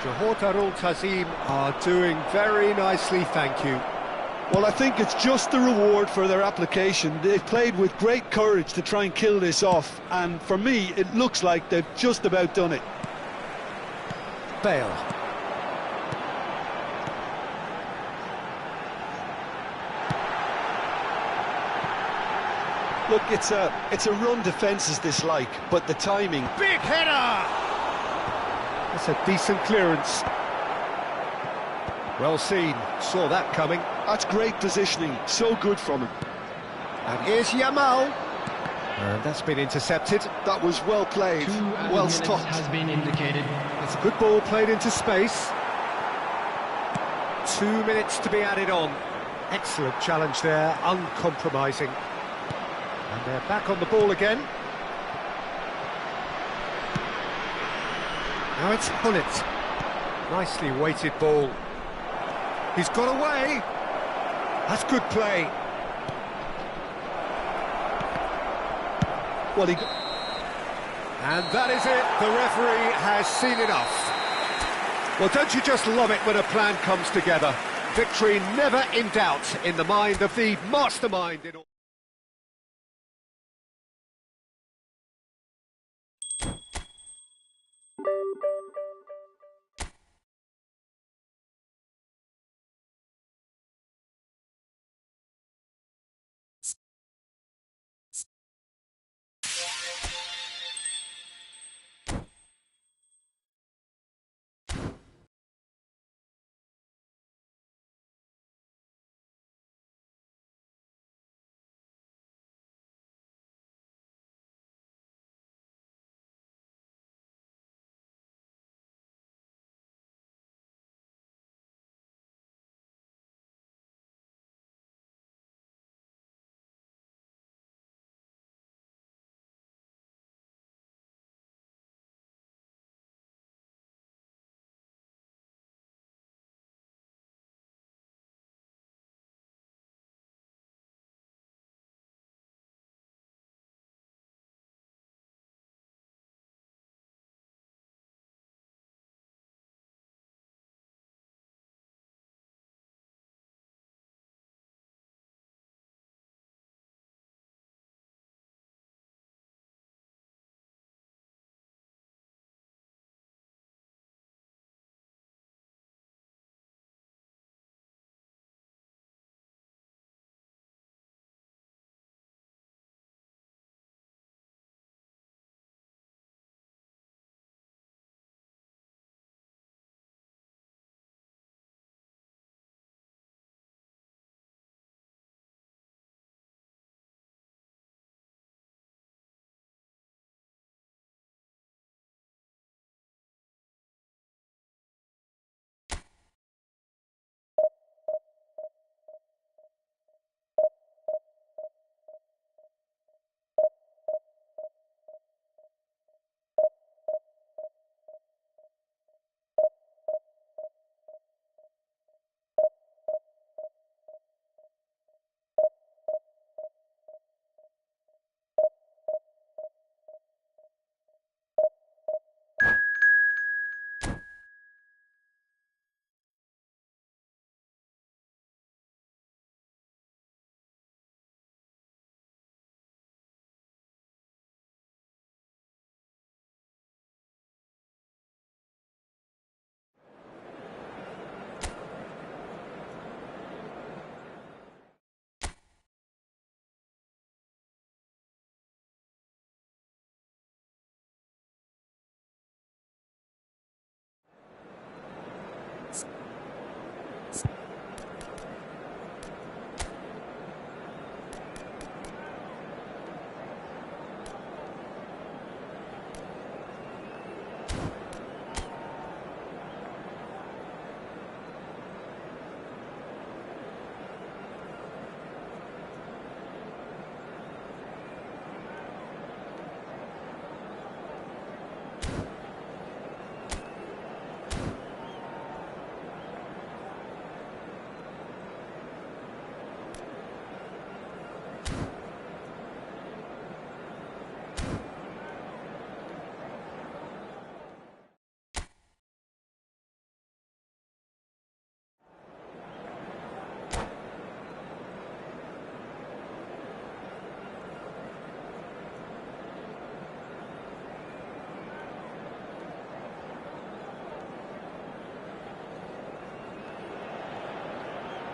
Johor Darul Tazim are doing very nicely, thank you. Well, I think it's just the reward for their application. They've played with great courage to try and kill this off, and for me, it looks like they've just about done it. Bale. Look, it's a run defence dislike, but the timing. Big header! That's a decent clearance. Well seen, saw that coming. That's great positioning, so good from him. And here's Yamal. And that's been intercepted. That was well played, well stopped. Has been indicated. It's a good ball played into space. 2 minutes to be added on. Excellent challenge there, uncompromising. And they're back on the ball again. Now it's Hullet. Nicely weighted ball. He's got away. That's good play. Well, and that is it. The referee has seen enough. Well, don't you just love it when a plan comes together? Victory never in doubt in the mind of the mastermind in all.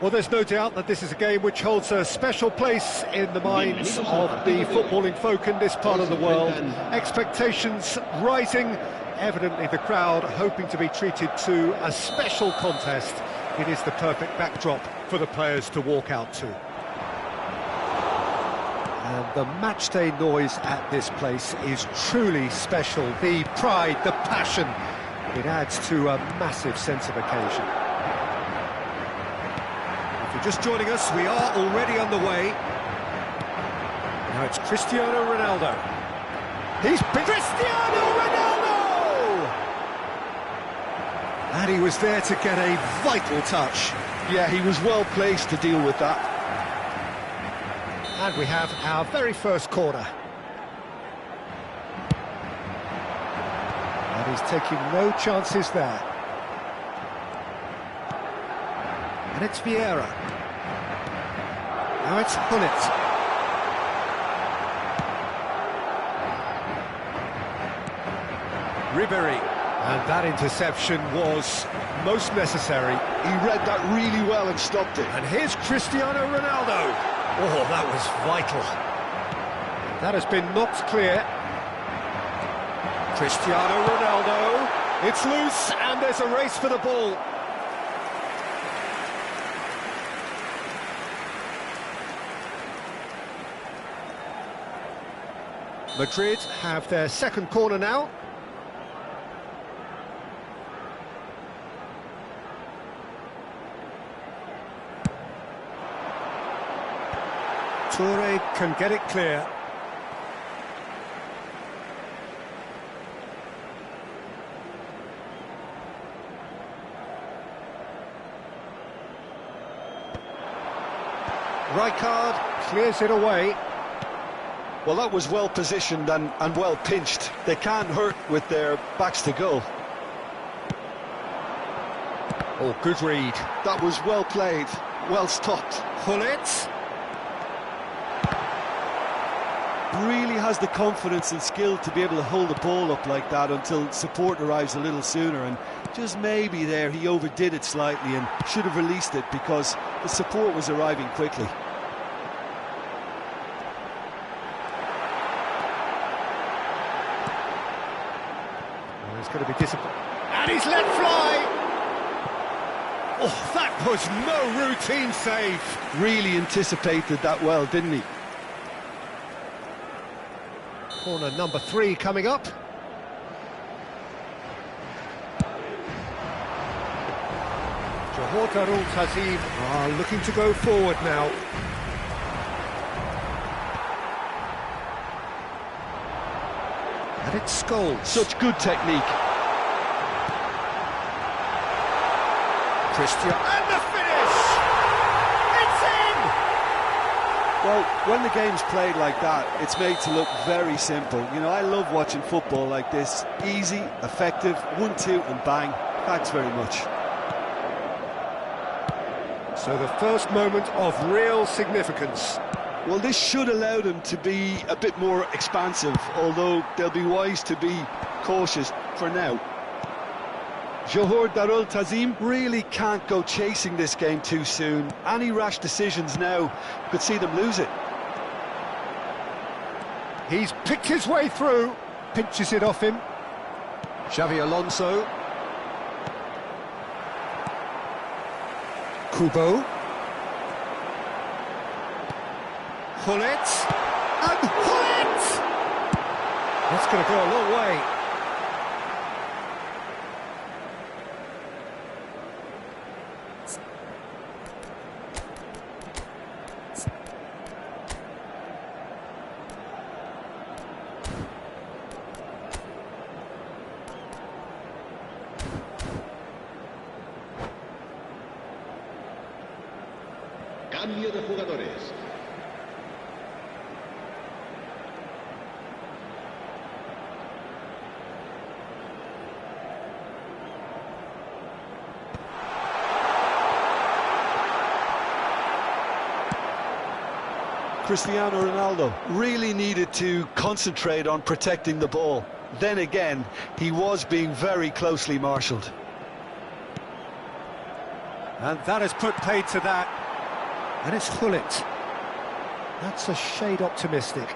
Well, there's no doubt that this is a game which holds a special place in the minds of the footballing folk in this part of the world. Expectations rising, evidently the crowd hoping to be treated to a special contest. It is the perfect backdrop for the players to walk out to. And the matchday noise at this place is truly special. The pride, the passion, it adds to a massive sense of occasion. If you're just joining us, we are already underway. Now it's Cristiano Ronaldo. He's been Cristiano Ronaldo! And he was there to get a vital touch. Yeah, he was well placed to deal with that. And we have our very first corner. And he's taking no chances there. And it's Vieira. Now it's Gullit. Ribery. And that interception was most necessary. He read that really well and stopped it. And here's Cristiano Ronaldo. Oh, that was vital. That has been knocked clear. Cristiano Ronaldo. It's loose, and there's a race for the ball. Madrid have their second corner now. Toure can get it clear. Rijkaard clears it away. Well, that was well positioned and well pinched. They can't hurt with their backs to goal. Oh, good read. That was well played, well stopped. Gullit. Really has the confidence and skill to be able to hold the ball up like that until support arrives a little sooner, and just maybe there he overdid it slightly and should have released it because the support was arriving quickly. He's going to be disappointed. And he's let fly! Oh, that was no routine save. Really anticipated that well, didn't he? Corner number 3 coming up. Johor Darul Tazim are looking to go forward now. And it's Scholes. Such good technique. Christian. And the finish! It's in! Well, when the game's played like that, it's made to look very simple. You know, I love watching football like this. Easy, effective, 1-2 and bang. Thanks very much. So the first moment of real significance. Well, this should allow them to be a bit more expansive, although they'll be wise to be cautious for now. Johor Darul Tazim really can't go chasing this game too soon. Any rash decisions now could see them lose it. He's picked his way through, pinches it off him. Xavi Alonso. Kubo. Gullit. And Gullit! That's going to go a long way. Cambio de jugadores. Cristiano Ronaldo really needed to concentrate on protecting the ball. Then again, he was being very closely marshalled. And that has put paid to that. And it's Gullit. That's a shade optimistic.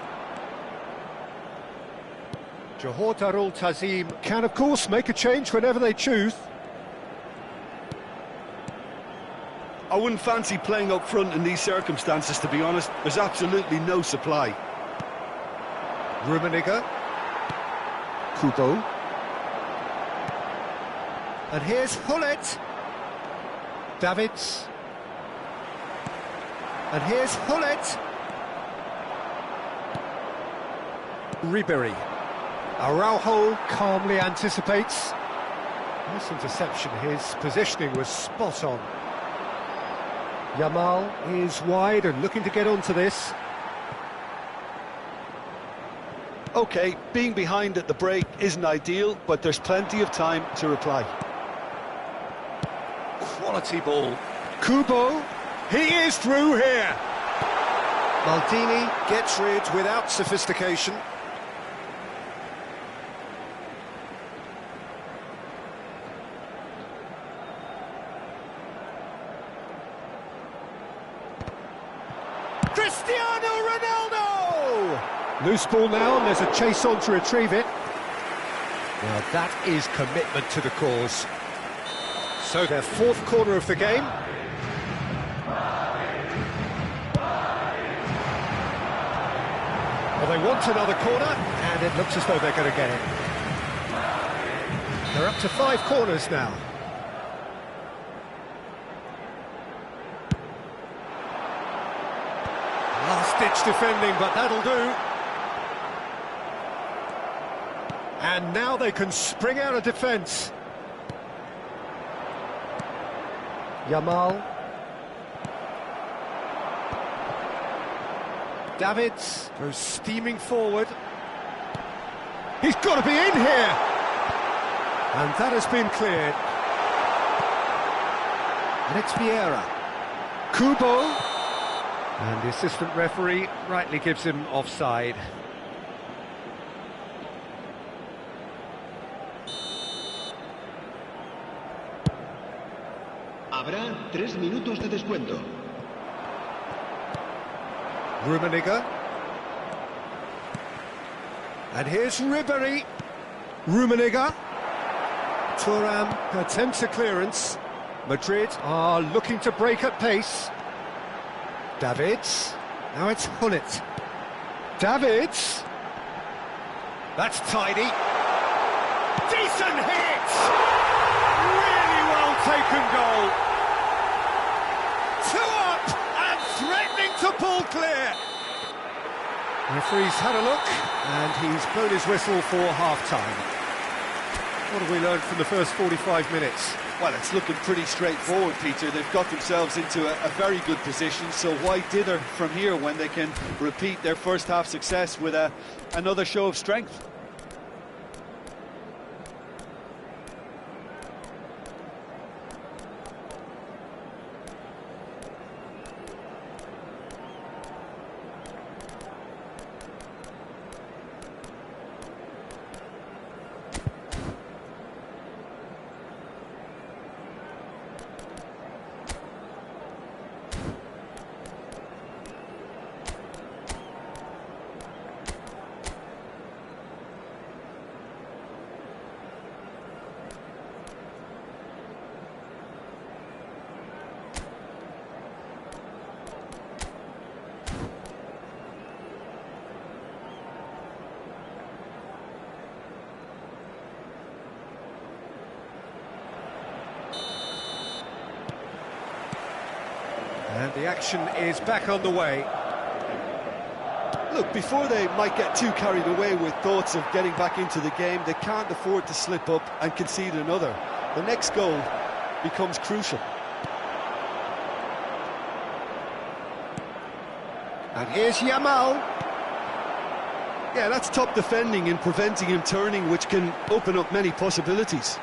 Johor Darul Tazim can, of course, make a change whenever they choose. I wouldn't fancy playing up front in these circumstances, to be honest. There's absolutely no supply. Rummenigge. Kubo. And here's Gullit. Davids. And here's Gullit. Ribery. Araujo calmly anticipates. Nice interception, his positioning was spot on. Yamal is wide and looking to get onto this. OK, being behind at the break isn't ideal, but there's plenty of time to reply. Quality ball. Kubo, he is through here. Maldini gets rid without sophistication. Cristiano Ronaldo! Loose ball now, and there's a chase on to retrieve it. Now that is commitment to the cause. So their fourth corner of the game. Well, they want another corner, and it looks as though they're going to get it. They're up to 5 corners now. Last-ditch defending, but that'll do. And now they can spring out of defence. Yamal. Davids goes steaming forward. He's got to be in here! And that has been cleared. And it's Vieira. Kubo. And the assistant referee rightly gives him offside. Habrá 3 minutos de descuento. Rummenigge. And here's Ribéry. Rummenigge. Thuram attempts a clearance. Madrid are looking to break at pace. Davids. Now it's Hunnit. Davids. That's tidy. Decent hit! Really well taken goal. 2 up and threatening to pull clear. The referee's had a look and he's blown his whistle for half-time. What have we learned from the first 45 minutes? Well, it's looking pretty straightforward, Peter. They've got themselves into a very good position, so why dither from here when they can repeat their first half success with another show of strength? And the action is back on the way. Look, before they might get too carried away with thoughts of getting back into the game, they can't afford to slip up and concede another. The next goal becomes crucial. And here's Yamal. Yeah, that's top defending and preventing him turning, which can open up many possibilities.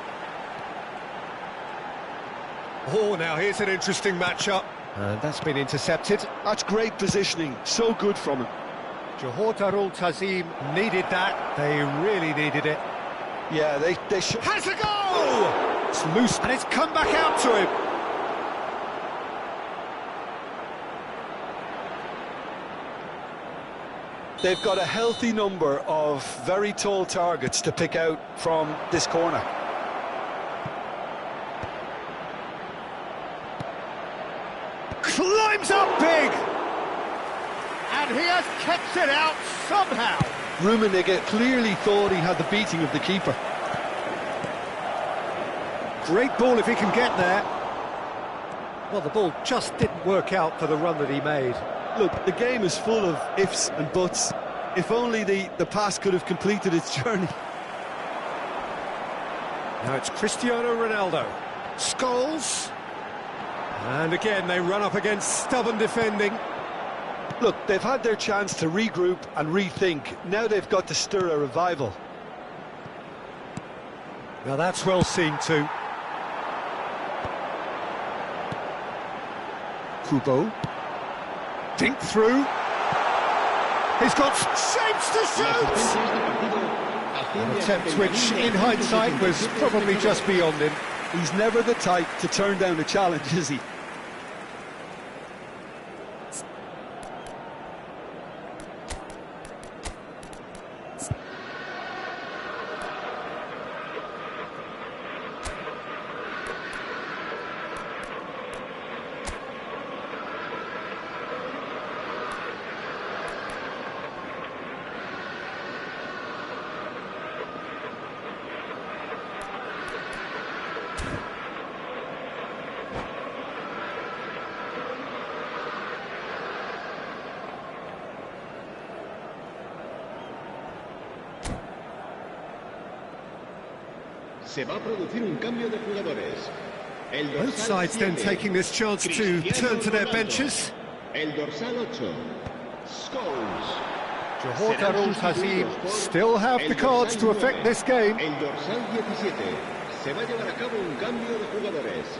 Oh, now here's an interesting matchup. And that's been intercepted. That's great positioning, so good from him. Johor Darul Tazim needed that. They really needed it. Yeah, they should. Has a goal! It's loose and it's come back out to him. They've got a healthy number of very tall targets to pick out from this corner. Climbs up big! And he has kept it out somehow. Rummenigge clearly thought he had the beating of the keeper. Great ball if he can get there. Well, the ball just didn't work out for the run that he made. Look, the game is full of ifs and buts. If only the pass could have completed its journey. Now it's Cristiano Ronaldo. Scholes. And again, they run up against stubborn defending. Look, they've had their chance to regroup and rethink. Now they've got to stir a revival. Now that's well seen too. Kubo. Dink through. He's got shapes to shoot! An attempt which, in hindsight, was probably just beyond him. He's never the type to turn down a challenge, is he? Se va a producir un cambio de jugadores. Both sides then taking this chance to turn to their benches. El dorsal 8. Scholes. Johor Darul Ta'zim still have the cards to affect this game. El dorsal 17. Se va a llevar a cabo un cambio de jugadores.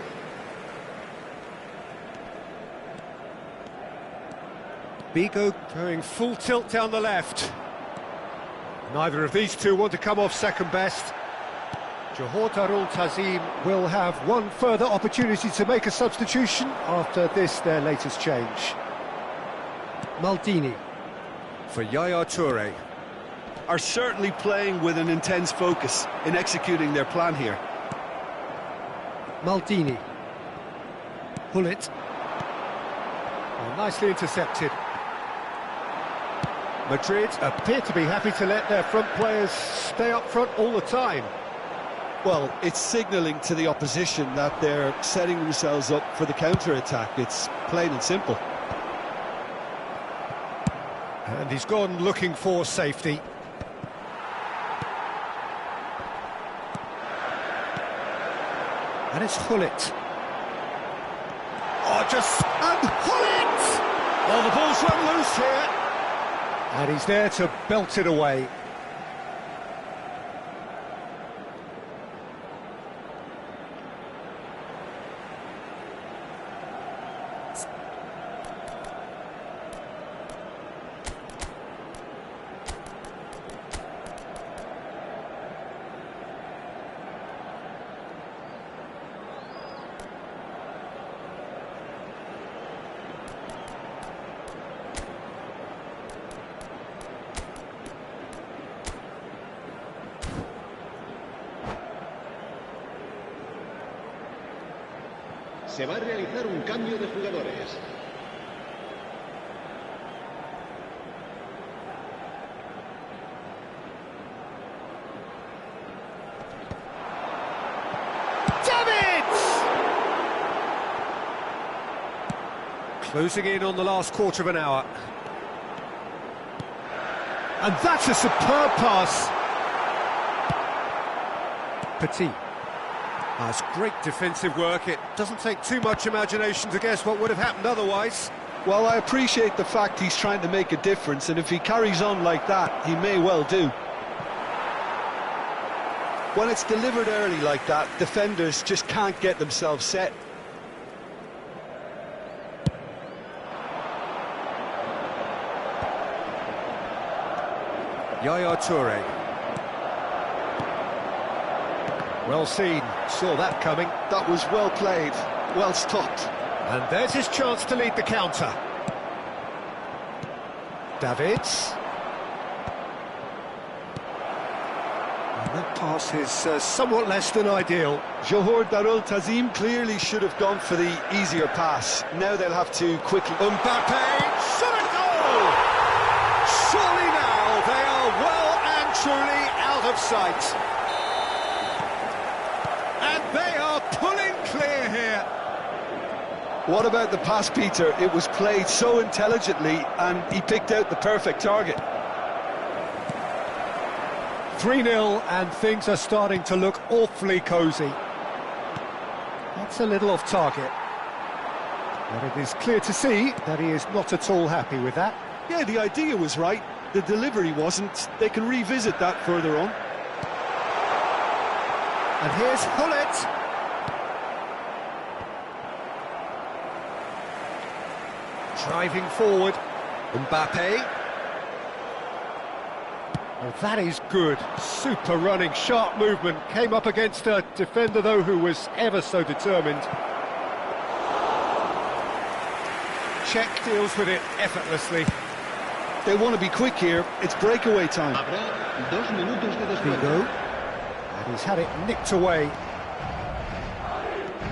Bigo going full tilt down the left. Neither of these two want to come off second best. Johor Darul Ta'zim will have one further opportunity to make a substitution after this, their latest change. Maldini for Yaya Toure. Are certainly playing with an intense focus in executing their plan here. Maldini. Hullet. Oh, nicely intercepted. Madrid appear to be happy to let their front players stay up front all the time. Well, it's signalling to the opposition that they're setting themselves up for the counter-attack. It's plain and simple. And he's gone looking for safety. And it's Hullet. Oh, and Hullet! Oh, the ball's run loose here. And he's there to belt it away. Se va a realizar un cambio de jugadores. Closing in on the last quarter of an hour. And that's a superb pass. Petit. That's great defensive work. It doesn't take too much imagination to guess what would have happened otherwise. Well, I appreciate the fact he's trying to make a difference, and if he carries on like that, he may well do. When it's delivered early like that, defenders just can't get themselves set. Yaya Toure. Well seen, saw that coming. That was well played, well stopped. And there's his chance to lead the counter. Davids. And that pass is somewhat less than ideal. Johor Darul Ta'zim clearly should have gone for the easier pass. Now they'll have to quickly... Mbappe, shot a goal! Surely now they are well and truly out of sight. And they are pulling clear here. What about the pass, Peter? It was played so intelligently and he picked out the perfect target. 3-0 and things are starting to look awfully cosy. That's a little off target. But it is clear to see that he is not at all happy with that. Yeah, the idea was right, the delivery wasn't. They can revisit that further on. And here's Hullet. Driving forward. Mbappe. Well, that is good. Super running, sharp movement. Came up against a defender, though, who was ever so determined. Czech deals with it effortlessly. They want to be quick here. It's breakaway time. Habrá 2 minutos de descuento. Figo. And he's had it nicked away.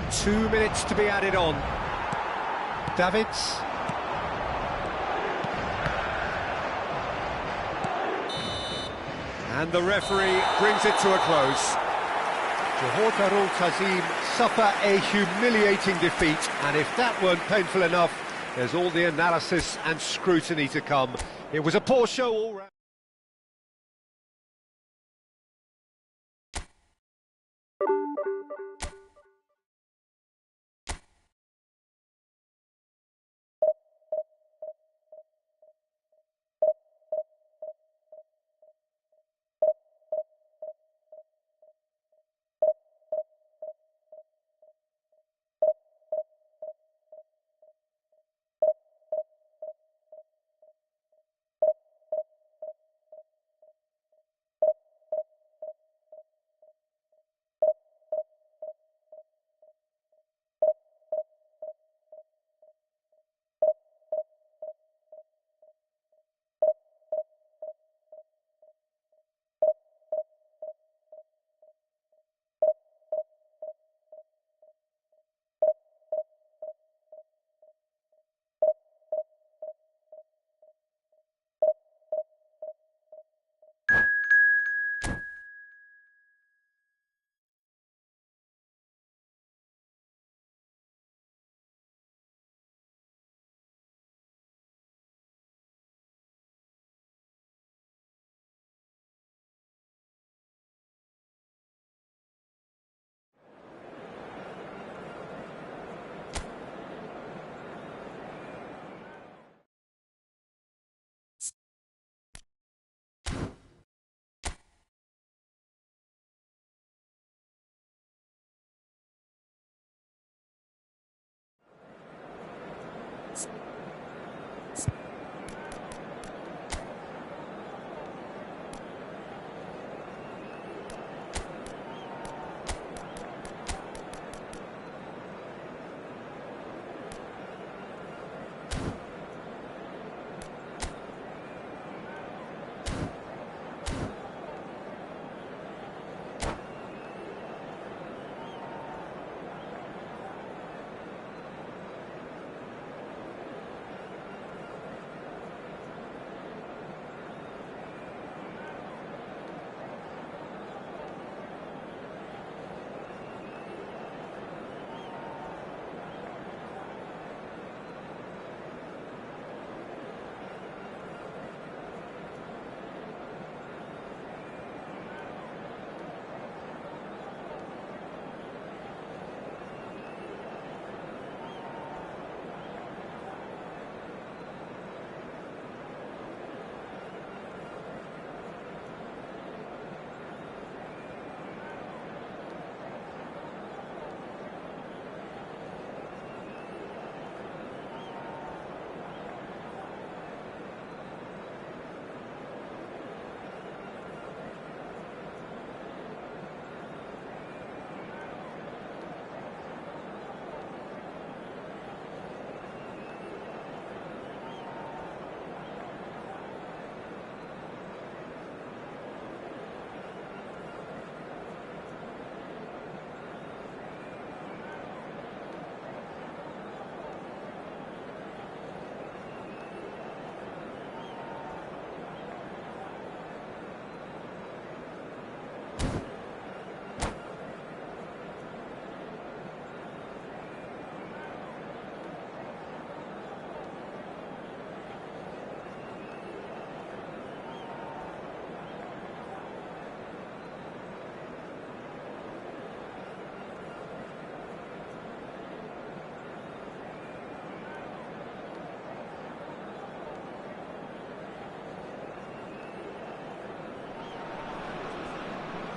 2 minutes to be added on. Davids. And the referee brings it to a close. Johor Darul Tazim suffer a humiliating defeat, and if that weren't painful enough, there's all the analysis and scrutiny to come. It was a poor show all round.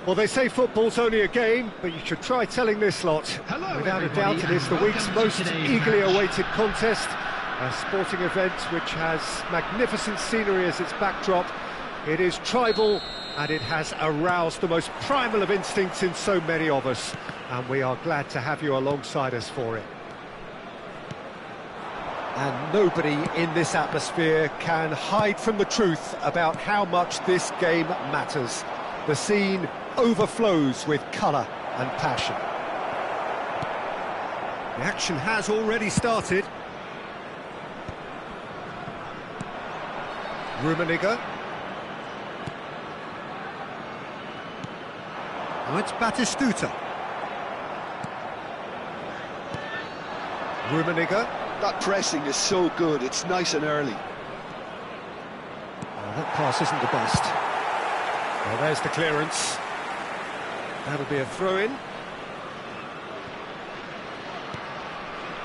Well, they say football's only a game, but you should try telling this lot. Hello, Without a everybody, doubt, it is the and week's welcome to most today's eagerly match. awaited contest. A sporting event which has magnificent scenery as its backdrop. It is tribal, and it has aroused the most primal of instincts in so many of us. And we are glad to have you alongside us for it. And nobody in this atmosphere can hide from the truth about how much this game matters. The scene overflows with colour and passion. The action has already started. Rummenigge. Now it's Batistuta. Rummenigge. That pressing is so good, it's nice and early. Oh, that pass isn't the best. Well, there's the clearance. That'll be a throw-in.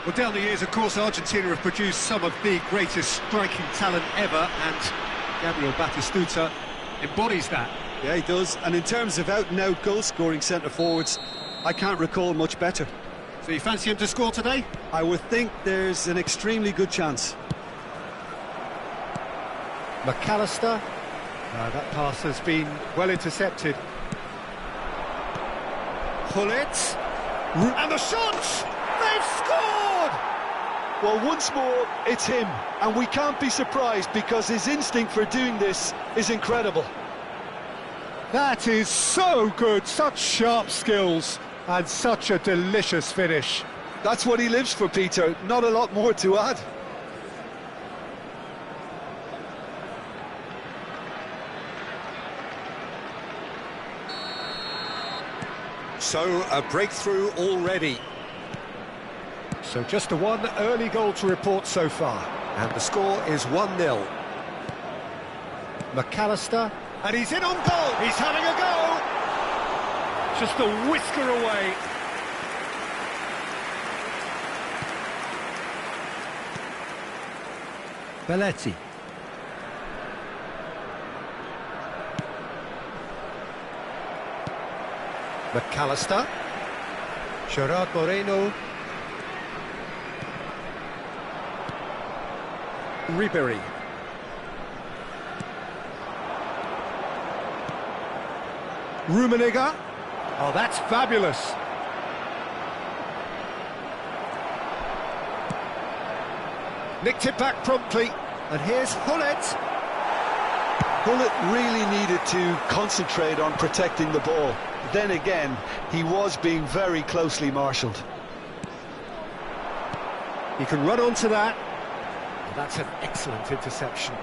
Well, down the years, of course, Argentina have produced some of the greatest striking talent ever, and Gabriel Batistuta embodies that. Yeah, he does. And in terms of out-and-out goal-scoring centre-forwards, I can't recall much better. So you fancy him to score today? I would think there's an extremely good chance. McAllister. That pass has been well intercepted. Hullet. And the shot! They've scored! Well, once more, it's him. And we can't be surprised because his instinct for doing this is incredible. That is so good, such sharp skills and such a delicious finish. That's what he lives for, Peter. Not a lot more to add. So, a breakthrough already. So just the one early goal to report so far. And the score is 1-0. McAllister, and he's in on goal. He's having a go. Just a whisker away. Belletti. McAllister. Gerard Moreno. Ribery. Rummenigge. Oh, that's fabulous. Nicked it back promptly. And here's Hullet. Hullet really needed to concentrate on protecting the ball. Then again, he was being very closely marshalled. He can run onto that. That's an excellent interception.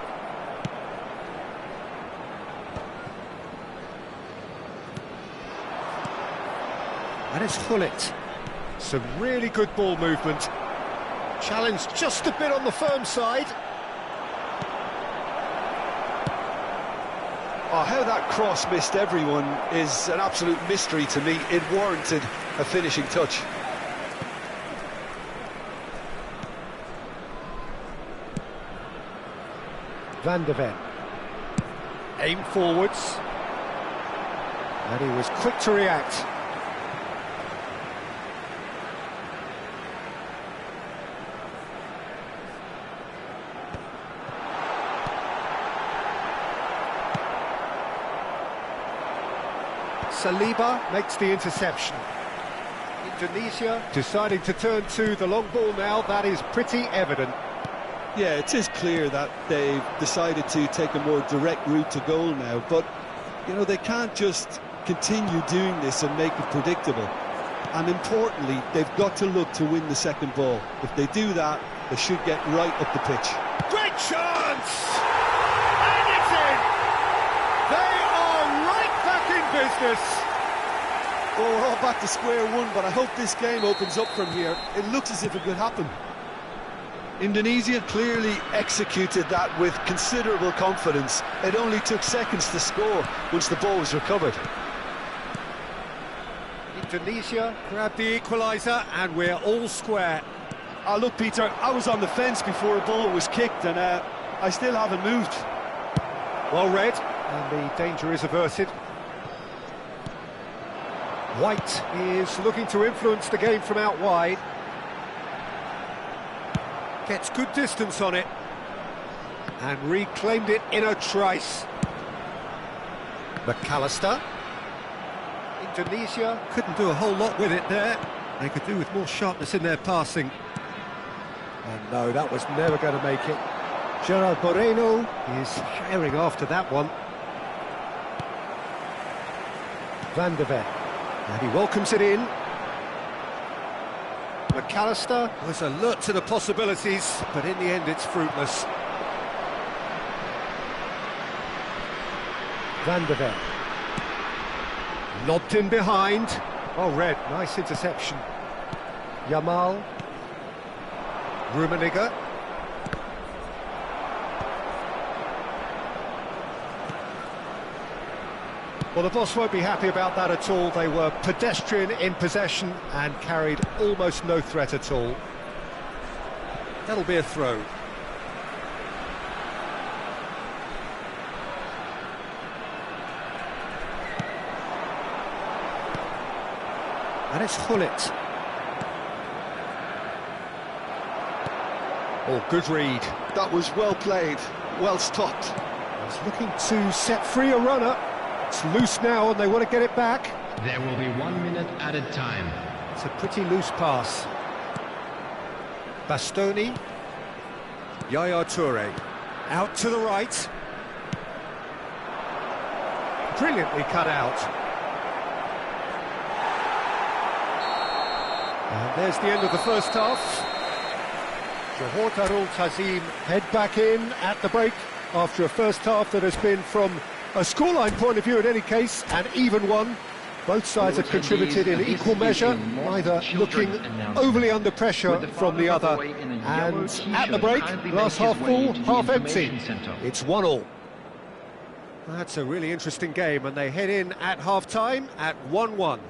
And it's Hullet. Some really good ball movement. Challenged just a bit on the firm side. Oh, how that cross missed everyone is an absolute mystery to me. It warranted a finishing touch. Van de Ven. Aim forwards. And he was quick to react. Saliba makes the interception. Indonesia deciding to turn to the long ball now. That is pretty evident. Yeah, it is clear that they've decided to take a more direct route to goal now, but, you know, they can't just continue doing this and make it predictable. And importantly, they've got to look to win the second ball. If they do that, they should get right up the pitch. Great chance! And it's in! They are right back in business! Well, we're all back to square one, but I hope this game opens up from here. It looks as if it could happen. Indonesia clearly executed that with considerable confidence. It only took seconds to score once the ball was recovered. Indonesia grabbed the equaliser and we're all square. Ah, look, Peter, I was on the fence before a ball was kicked and I still haven't moved. Well read, and the danger is averted. White is looking to influence the game from out wide. Gets good distance on it. And reclaimed it in a trice. McAllister. Indonesia couldn't do a whole lot with it there. They could do with more sharpness in their passing. And no, that was never going to make it. Gerard Moreno is herring after that one. Van der Ven. And he welcomes it in. McAllister was alert to the possibilities, but in the end it's fruitless. Van der Ven. Lobbed in behind. Oh, Red, nice interception. Yamal. Rummenigge. Well, the boss won't be happy about that at all. They were pedestrian in possession and carried almost no threat at all. That'll be a throw. And it's Gullit. Oh, good read. That was well played, well stopped. He's looking to set free a runner. It's loose now and they want to get it back. There will be 1 minute added time. It's a pretty loose pass. Bastoni. Yaya Toure. Out to the right. Brilliantly cut out. And there's the end of the first half. Johor Darul Tazim head back in at the break after a first half that has been, from a scoreline point of view in any case, an even one. Both sides have contributed in equal measure, neither looking overly under pressure from the other. And at the break, glass half full, half empty. It's 1-1. That's a really interesting game, and they head in at half-time at 1-1.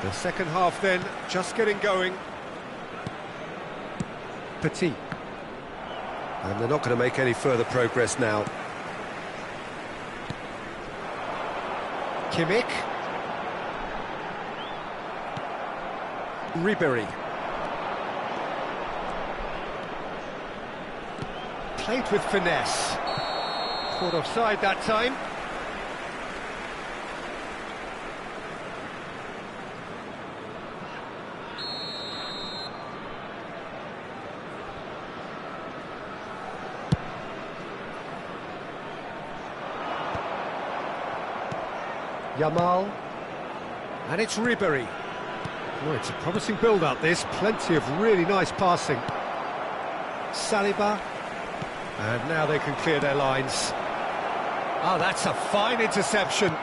The second half then, just getting going. Petit. And they're not going to make any further progress now. Kimmich. Ribéry. Played with finesse. Caught offside that time. Yamal, and it's Ribéry. Oh, it's a promising build-up, this. Plenty of really nice passing. Saliba, and now they can clear their lines. Oh, that's a fine interception.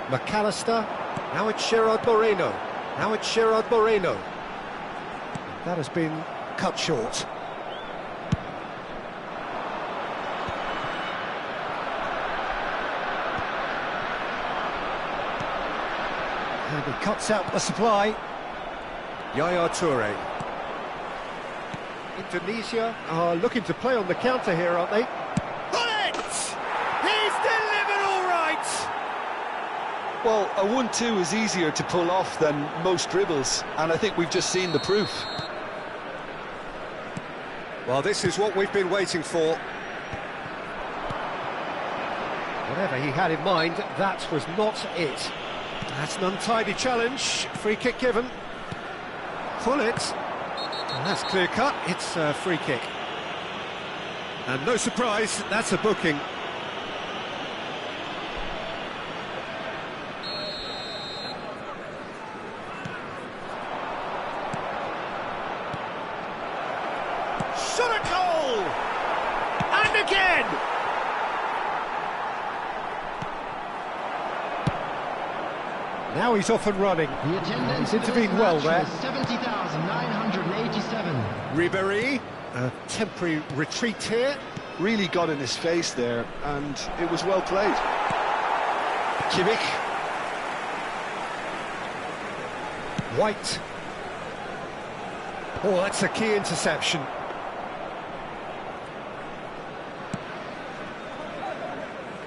McAllister, now it's Gerard Moreno. That has been cut short. And he cuts out the supply. Yaya Toure. Indonesia are looking to play on the counter here, aren't they? Bullet! He's delivered all right! Well, a 1-2 is easier to pull off than most dribbles, and I think we've just seen the proof. Well, this is what we've been waiting for. Whatever he had in mind, that was not it. That's an untidy challenge. Free kick given. Pull it. And that's clear cut. It's a free kick. And no surprise, that's a booking. Shot a goal! And again! Now he's off and running. The attendance He's intervened for this well match there. was 70,987. Ribéry, a temporary retreat here. Really got in his face there, and it was well played. Kimmich. White. Oh, that's a key interception.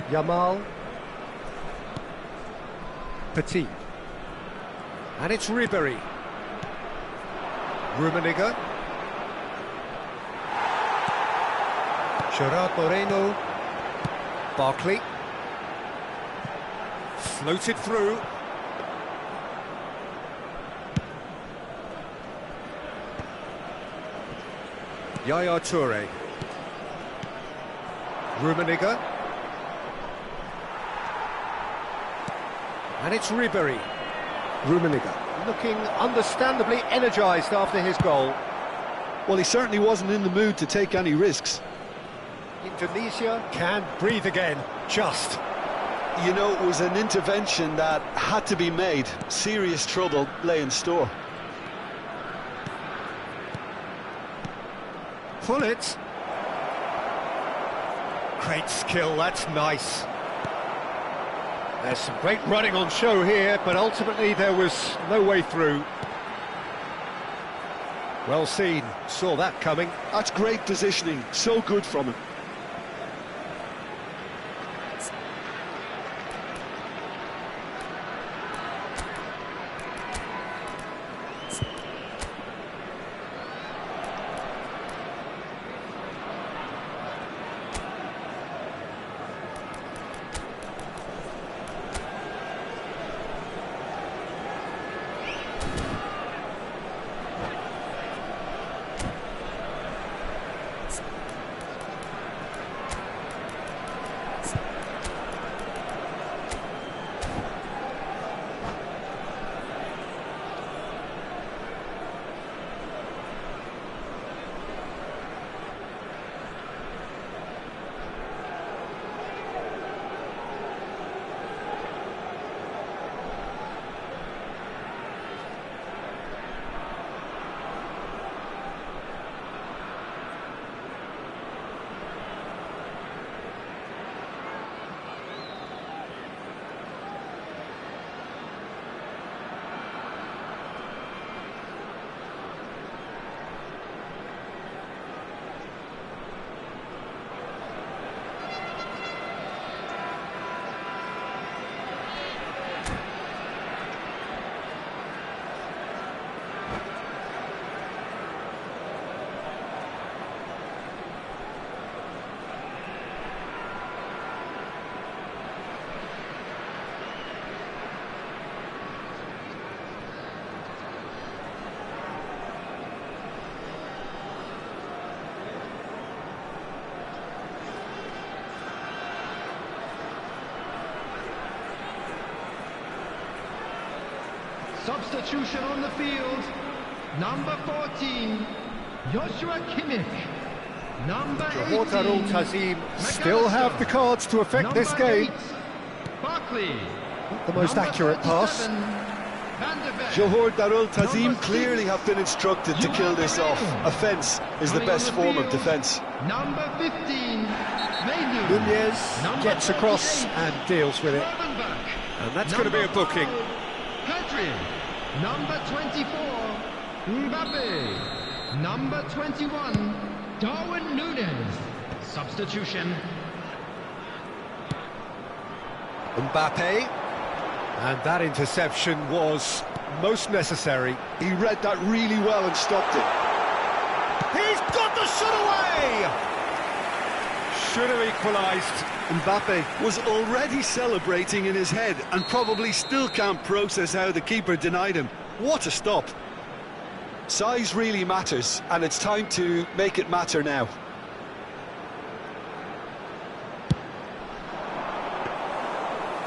Yamal. Petit. And it's Ribéry. Rummenigge. Gerard Moreno. Barkley. Floated through. Yaya Toure. Rummenigge. And it's Ribéry. Rummenigge looking understandably energised after his goal. Well, he certainly wasn't in the mood to take any risks. Indonesia can breathe again, just. You know, it was an intervention that had to be made. Serious trouble lay in store. Pull it. Great skill, that's nice. There's some great running on show here, but ultimately there was no way through. Well seen, saw that coming. That's great positioning, so good from him. Substitution on the field. Number 14, Joshua Kimmich. Number 18, Darul Tazim still have the cards to affect this game. 8, Barkley. The most Number accurate pass. 37, Van de Beek. Johor Darul Tazim Number clearly 6, have been instructed to kill this off. Offence is the Coming best on the form of field, defence. Number 15, Menu. Nunez Number gets across 38, and deals with it. Gravenberch. And that's going to be a booking. Pedri. Number 24, Mbappe. Number 21, Darwin Núñez. Substitution. Mbappe. And that interception was most necessary. He read that really well and stopped it. He's got the shot away! Should have equalised. Mbappe was already celebrating in his head and probably still can't process how the keeper denied him. What a stop. Size really matters, and it's time to make it matter now.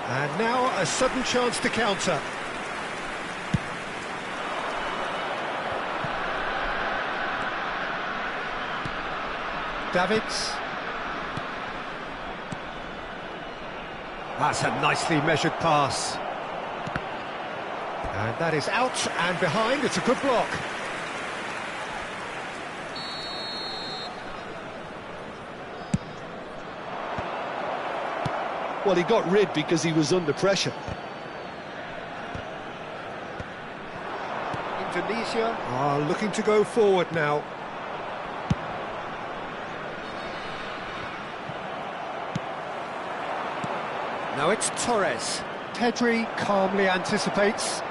And now a sudden chance to counter. Davids. That's a nicely measured pass. And that is out and behind. It's a good block. Well, he got rid because he was under pressure. Indonesia are looking to go forward now. Now it's Torres. Pedri calmly anticipates.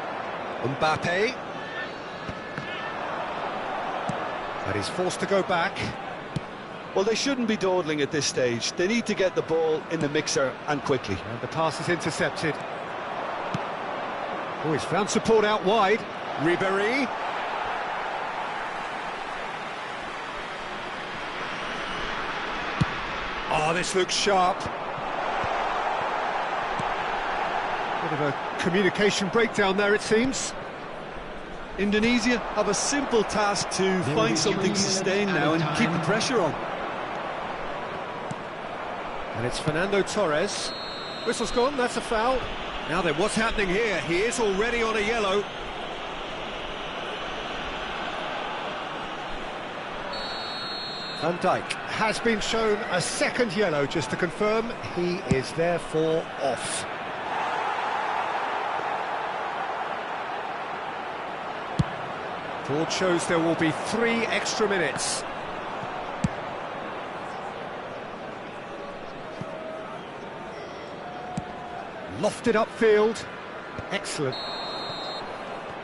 Mbappe. But he's forced to go back. Well, they shouldn't be dawdling at this stage. They need to get the ball in the mixer and quickly. And the pass is intercepted. Oh, he's found support out wide. Ribéry. Oh, this looks sharp. Bit of a communication breakdown there, it seems. Indonesia have a simple task to find something sustained now and keep the pressure on. And it's Fernando Torres. Whistle's gone, that's a foul. Now then, what's happening here? He is already on a yellow. Van Dijk has been shown a second yellow, just to confirm. He is therefore off. Board shows there will be 3 extra minutes. Lofted upfield. Excellent.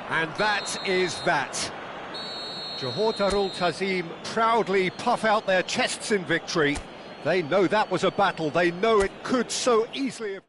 And that is that. Johor Darul Ta'zim proudly puff out their chests in victory. They know that was a battle. They know it could so easily have...